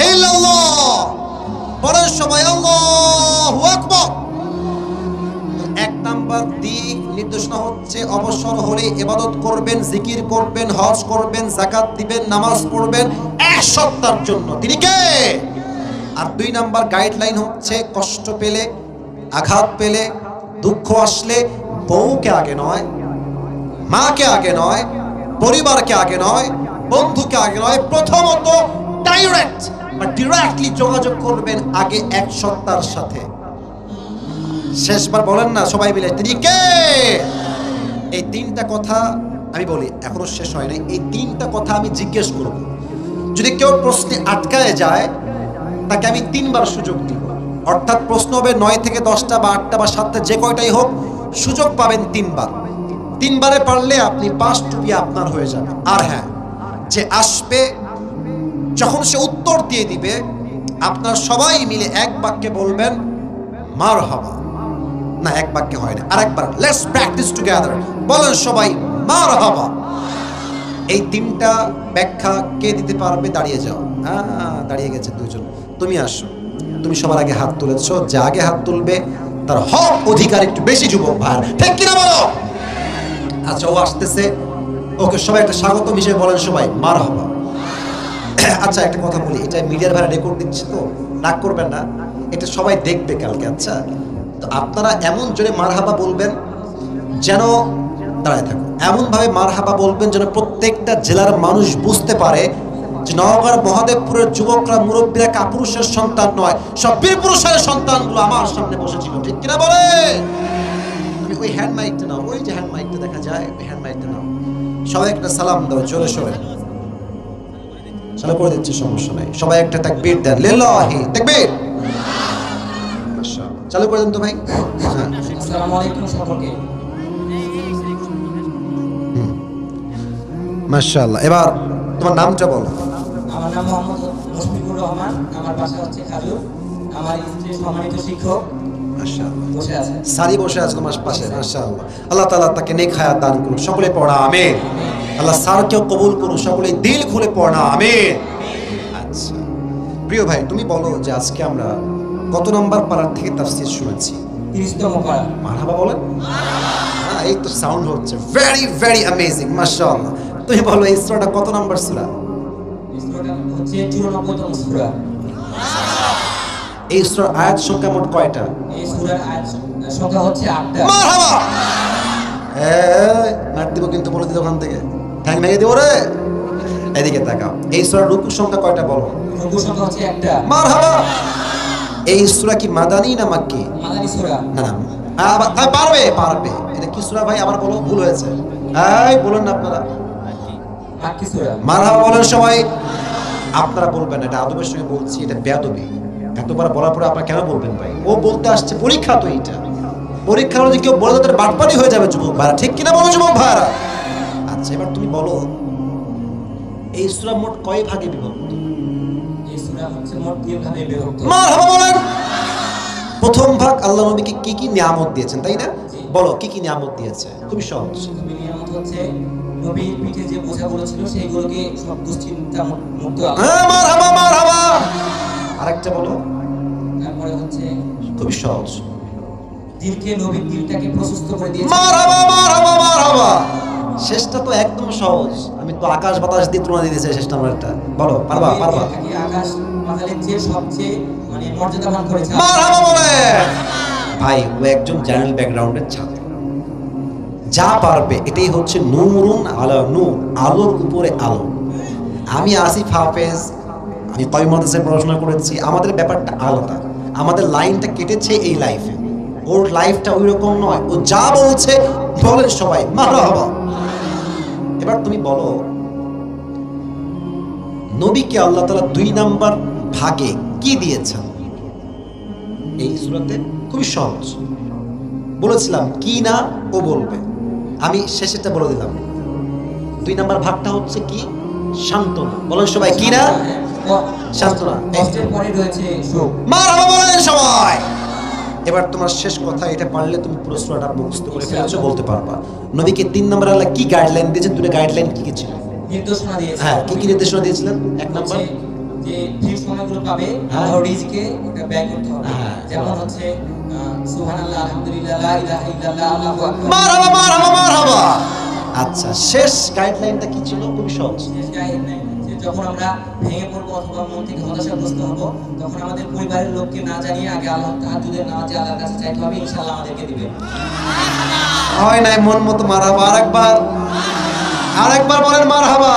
ইল্লাল্লাহ। বলেন সবাই আল্লাহু আকবার। 1 নাম্বার দিক নির্দেশনা হচ্ছে অবসর হলে ইবাদত করবেন, জিকির করবেন, হজ করবেন, যাকাত দিবেন, নামাজ পড়বেন 1 সপ্তাহের জন্য। তিনি কে? আর 2 নাম্বার গাইডলাইন হচ্ছে কষ্ট পেলে, আঘাত পেলে, দুঃখ আসলে বউকে আগে নয়, মাকে আগে নয়, পরিবারকে আগে নয়, বন্ধুকে আগে নয়, প্রথমত ডিরেক্টলি যোগাযোগ করবেন আগে 1 সত্তার সাথে। শেষবার বলেন না সবাই মিলে, তিনি কে? এই 3টা কথা আমি বলি, এখনো শেষ হয় নাই। এই 3টা কথা আমি জিজ্ঞেস করব। যদি কেউ প্রশ্নে আটকায় যায় তাকে আমি 3 বার সুযোগ দিব। অর্থাৎ প্রশ্ন হবে 9 থেকে 10টা বা 8টা বা 7টা, যে কয়টাই হোক, সুযোগ পাবেন 3 বার। 3 বারে পারলে আপনি 5 টুপি আপনার হয়ে যাবে। আর হ্যাঁ, যে আসবে যখন সে উত্তর দিয়ে দিবে আপনার সবাই মিলে 1 বাক্যে বলবেন মারহাবা। না, 1 বাক্যে হয় না, আরেকবার লেটস প্র্যাকটিস টুগেদার। বলেন সবাই মারহাবা। এই 3টা ব্যাখ্যা কে দিতে পারবে? দাঁড়িয়ে যাও। দাঁড়িয়ে গেছে 2 জন। তুমি আসো, তুমি সবার আগে হাত তুলেছো। যে আগে হাত তুলবে তার হক অধিকার একটু বেশি। যুবক ভাই ঠিক কিনা বলো? আচ্ছা, ও আসতেছে। ওকে, সবাই একটা স্বাগতম হিসেবে বলেন সবাই মারহাবা। আচ্ছা একটা কথা বলি, এটা মিডিয়ার ভাড়া রেকর্ড দিচ্ছে তো, রাগ করবেন না, এটা সবাই দেখবে কালকে। আচ্ছা, তো আপনারা এমন জোরে মারহাবা বলবেন যেন, দাঁড়ায় থাকো, এমনভাবে মারহাবা বলবেন যেন প্রত্যেকটা জেলার মানুষ বুঝতে পারে যে নওগাঁর মহাদেবপুরের যুবকরা, মুরব্বীরা কাপুরুষের সন্তান নয়, সব বীর পুরুষের সন্তানগুলো আমার সামনে বসেছিল, ঠিক কিনা বলে? তুমি ওই হ্যান্ড মাইকটা নাও, ওই যে হ্যান্ড মাইকটা দেখা যায়, ওই হ্যান্ড মাইকটা নাও, সবাই একটা সালাম দাও জোরে সোরে। চালু করে দিচ্ছি, সমস্যা নাই, সবাই একটা তাকবীর দেন, লিল্লাহি তাকবীর। মাশাআল্লাহ, চালু করে দেন তো ভাই। হ্যাঁ, আসসালামু আলাইকুম সকলকে। মাশাআল্লাহ। এবার তোমার নামটা বলো। আমার নাম মোহাম্মদ মুশফিকুর রহমান, আমার বাসা হচ্ছে খাজুর। আমার স্ত্রী সম্মানিত শিক্ষক মাশাআল্লাহ বসে আছে, সারি বসে আছে তোমার পাশে। মাশাআল্লাহ, আল্লাহ তাআলা তাকে নেক হায়াত দান করুন, সকলে পড়া আমিন। আল্লাহ স্যারকেও কবুল করুন, সকলে দিল খুলে পড়া আমিন। আচ্ছা প্রিয় ভাই, তুমি বলো যে আজকে আমরা কত নম্বর পারার থেকে তাফসীর শুনেছি? 30তম পারা। মারহাবা বলেন। হ্যাঁ, এই তো সাউন্ড হচ্ছে, ভেরি ভেরি অ্যামেজিং, মাশাআল্লাহ। তুমি বলো এই সূরাটা কত নম্বর সূরা? এই সূরাটা হচ্ছে 94তম সূরা। এই সূরার আয়াত সংখ্যা মোট কয়টা? এই সূরার আয়াত সংখ্যা হচ্ছে 8টা। মারহাবা। মার দিব কিন্তু, বলে দিল ওখান থেকে, ঠ্যাং ভেঙে দিব রে। এদিকে তাকাও, এই সূরার রুকু সংখ্যা কয়টা বলো? রুকু সংখ্যা হচ্ছে 1টা। মারহাবা। এই সূরা কি মাদানী না মাক্কি? মাদানী সূরা। না না, পারবে পারবে। এটা কি সূরা ভাই? আবার বলো, ভুল হয়েছে। এই বলেন না আপনারা, মাক্কি সূরা। মারহাবা বলেন সবাই। আপনারা বলবেন, এটা আদবের সঙ্গে বলছি, এটা বেয়াদবি। এতবার বলার পরে আপনারা কেন বলবেন ভাই? ও বলতে আসছে, পরীক্ষা তো এইটা, পরীক্ষা যদি কেউ বলে তাদের বাটপানি হয়ে যাবে যুবক ভাইরা, ঠিক কিনা বলো যুবক ভাইরা? আচ্ছা এবার তুমি বলো এই সূরা মোট কয় ভাগে বিভক্ত? এই সূরা হচ্ছে মোট 3 ভাগে বিভক্ত। মারহাবা বলেন। প্রথম ভাগ আল্লাহ নবীকে কি কি নিয়ামত দিয়েছেন, তাই না? বলো কি কি নিয়ামত দিয়েছে, খুবই সহজ। নিয়ামত হচ্ছে নবীর পিঠে যে বোঝাগুলো ছিল সেইগুলোকে সব দুশ্চিন্তা মুক্ত। হ্যাঁ, মারহাবা মারহাবা। আরেকটা বলো। তারপরে হচ্ছে খুবই সহজ। দিলকে, নবীর দিলটাকে প্রশস্ত করে দিয়েছে। মারহাবা মারহাবা মারহাবা। শেষটা তো একদম সহজ, আমি তো আকাশ বাতাস দিয়ে তুলনা দিয়েছি শেষটা আমারটা। বলো, পারবা পারবা? আকাশ পাতালের চেয়ে সবচেয়ে মানে মর্যাদাবান করেছে। মারহাবা বলে। ভাই ও একজন জেনারেল ব্যাকগ্রাউন্ডের ছাত্র, যা পারবে এটাই হচ্ছে নূরুন আলা নূর, আলোর উপরে আলো। আমি আসিফ হাফেজ, আমি কয় মাদ্রাসায় পড়াশোনা করেছি, আমাদের ব্যাপারটা আলাদা, আমাদের লাইনটা কেটেছে এই লাইফে, ওর লাইফটা ওই রকম নয়। ও যা বলছে বলেন সবাই মারহাবা। এবার তুমি বলো নবীকে আল্লাহ তাআলা 2 নাম্বার ভাগে কি দিয়েছেন এই সূরাতে? খুবই সহজ বলেছিলাম, কি না ও বলবে, আমি শেষেরটা বলে দিলাম। 2 নাম্বার ভাগটা হচ্ছে কি? সান্ত্বনা। বলেন সবাই কি না? সান্ত্বনা। কষ্টের পরে রয়েছে সুখ। মারহাবা বলেন সবাই। এবার তোমার শেষ কথা, এটা পারলে তুমি পুরো সূরাটা মুখস্থ করে ফেলেছো, বলতে পারবা নবীকে 3 নম্বর আল্লাহ কি গাইডলাইন দিয়েছেন? 2টা গাইডলাইন কি কি ছিল? নির্দেশনা দিয়েছে। হ্যাঁ, কি কি নির্দেশনা দিয়েছিলেন? 1 নাম্বার যে যে সময়গুলো পাবে আল্লাহর রিজকে ওটা ব্যয় করতে হবে। যেমন হচ্ছে সুবহানাল্লাহ, আলহামদুলিল্লাহ, লা ইলাহা ইল্লাল্লাহ, আল্লাহু আকবার। মারহাবা মারহাবা মারহাবা। আচ্ছা শেষ গাইডলাইনটা কি ছিল? খুবই সহজ। শেষ গাইডলাইন হচ্ছে যখন আমরা ভেঙে পড়বো অথবা মন থেকে হতাশাগ্রস্ত হব, তখন আমাদের পরিবারের লোককে না জানিয়ে আগে আল্লাহ তাআলার নামাজে আল্লাহর কাছে চাইতে হবে, ইনশাআল্লাহ আমাদেরকে দিবেন। হয় নাই মন মতো মারহাবা। আরেকবার বলেন মারহাবা।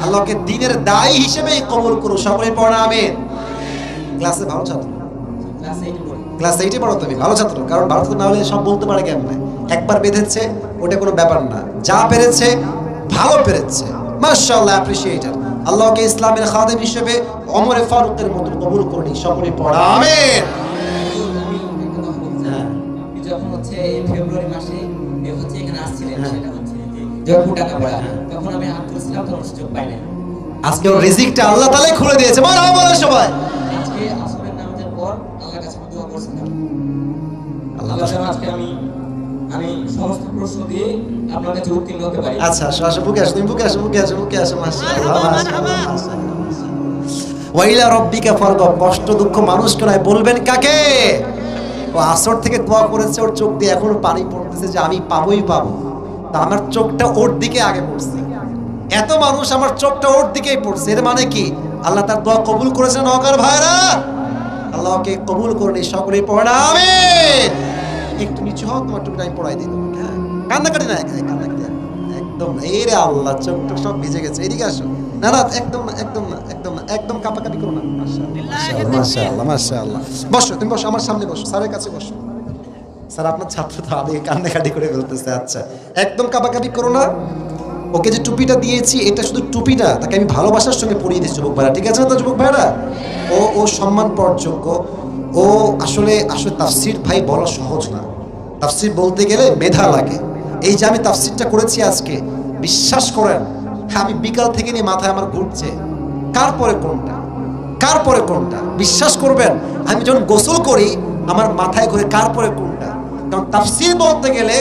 আল্লাহকে দ্বীনের দায়ী হিসেবে কবুল করুন, সকলে পড়া আমিন। ক্লাসে ভালো ছাত্র, ক্লাস 8-এ পড়ো তুমি, ভালো ছাত্র। কারণ ভালো ছাত্র না হলে সব বলতে পারে কেমন? একবার বেঁধেছে ওটা কোনো ব্যাপার না, যা পেরেছে ভালো পেরেছে, মাশাআল্লাহ, অ্যাপ্রিশিয়েটেড। আল্লাহকে ইসলামের খাদেম হিসেবে ওমরে ফারুকের মতো কবুল করুন, সকলে পড়া আমিন। হ্যাঁ, যখন হচ্ছে ফেব্রুয়ারি মাসে হচ্ছে এখানে আসছিলেন, সেটা হচ্ছে জয়পুর টাকা পড়া, তখন আমি হাত তুলেছিলাম, তখন সুযোগ পাই না। আজকে ওর রিজিকটা আল্লাহ তাআলাই খুলে দিয়েছে, মারহাবা বলেন সবাই। আজকে আসরের নামাজের পর আল্লাহর কাছে দোয়া করছিলাম, আল্লাহ যেন আজকে আমি সমস্ত প্রশ্ন দিয়ে আপনার কাছে উত্তীর্ণ হতে পারি। আচ্ছা আসো, বুকে আসো, তুমি বুকে আসো, মাশাআল্লাহ মাশাআল্লাহ। ওয়াইলা রব্বিকা ফারগাব। কষ্ট দুঃখ মানুষকে নয়, বলবেন কাকে? ও আসর থেকে দোয়া করেছে, ওর চোখ দিয়ে এখনো পানি পড়তেছে যে আমি পাবোই পাবো। তা আমার চোখটা ওর দিকে আগে পড়ছে, এত মানুষ আমার চোখটা ওর দিকেই পড়ছে, এর মানে কি আল্লাহ তার দোয়া কবুল করেছেন। নওগাঁর ভাইরা আল্লাহকে কবুল করুন, সকলেই পড়ে না আমিন। একটু নিচু হও, তোমার টুপিটা আমি পড়াই দিই তোমাকে। হ্যাঁ, কান্নাকাটি না, কান্নাকাটি একদম না। এই রে আল্লাহ, চোখ টোক সব ভিজে গেছে, এদিকে আসো। না না, একদম না, একদম না, একদম না, একদম কাঁপাকাঁপি করো না। মাশাআল্লাহ, মাশাআল্লাহ, মাশাআল্লাহ। বসো, তুমি বসো, আমার সামনে বসো, স্যারের কাছে বসো। স্যার আপনার ছাত্র তো আবেগে কান্নাকাটি করে ফেলতেছে। আচ্ছা, একদম কাঁপাকাঁপি করো না। ওকে যে টুপিটা দিয়েছি, এটা শুধু টুপিটা, তাকে আমি ভালোবাসার সঙ্গে পরিয়ে দিচ্ছি যুবক ভাইরা, ঠিক আছে না তো যুবক ভাইরা? ও সম্মান পাওয়ার যোগ্য। ও আসলে তাফসির ভাই বলা সহজ না, তাফসির বলতে গেলে মেধা লাগে। এই যে আমি তাফসিরটা করেছি আজকে, বিশ্বাস করেন আমি বিকাল থেকে নিয়ে মাথায় আমার ঘুরছে কার পরে কোনটা, কার পরে কোনটা। বিশ্বাস করবেন আমি যখন গোসল করি আমার মাথায় ঘুরে কার পরে কোনটা। কারণ তাফসির বলতে গেলে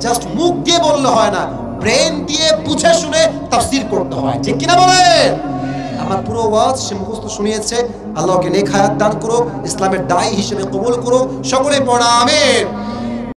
জাস্ট মুখ দিয়ে বললে হয় না, ব্রেন দিয়ে বুঝে শুনে তাফসির করতে হয়, ঠিক কিনা বলেন? আমার পুরো ওয়াজ সে মুখস্থ শুনিয়েছে। আল্লাহকে নেক হায়াত দান করুক, ইসলামের দায়ী হিসেবে কবুল করুক, সকলে পড়া আমিন।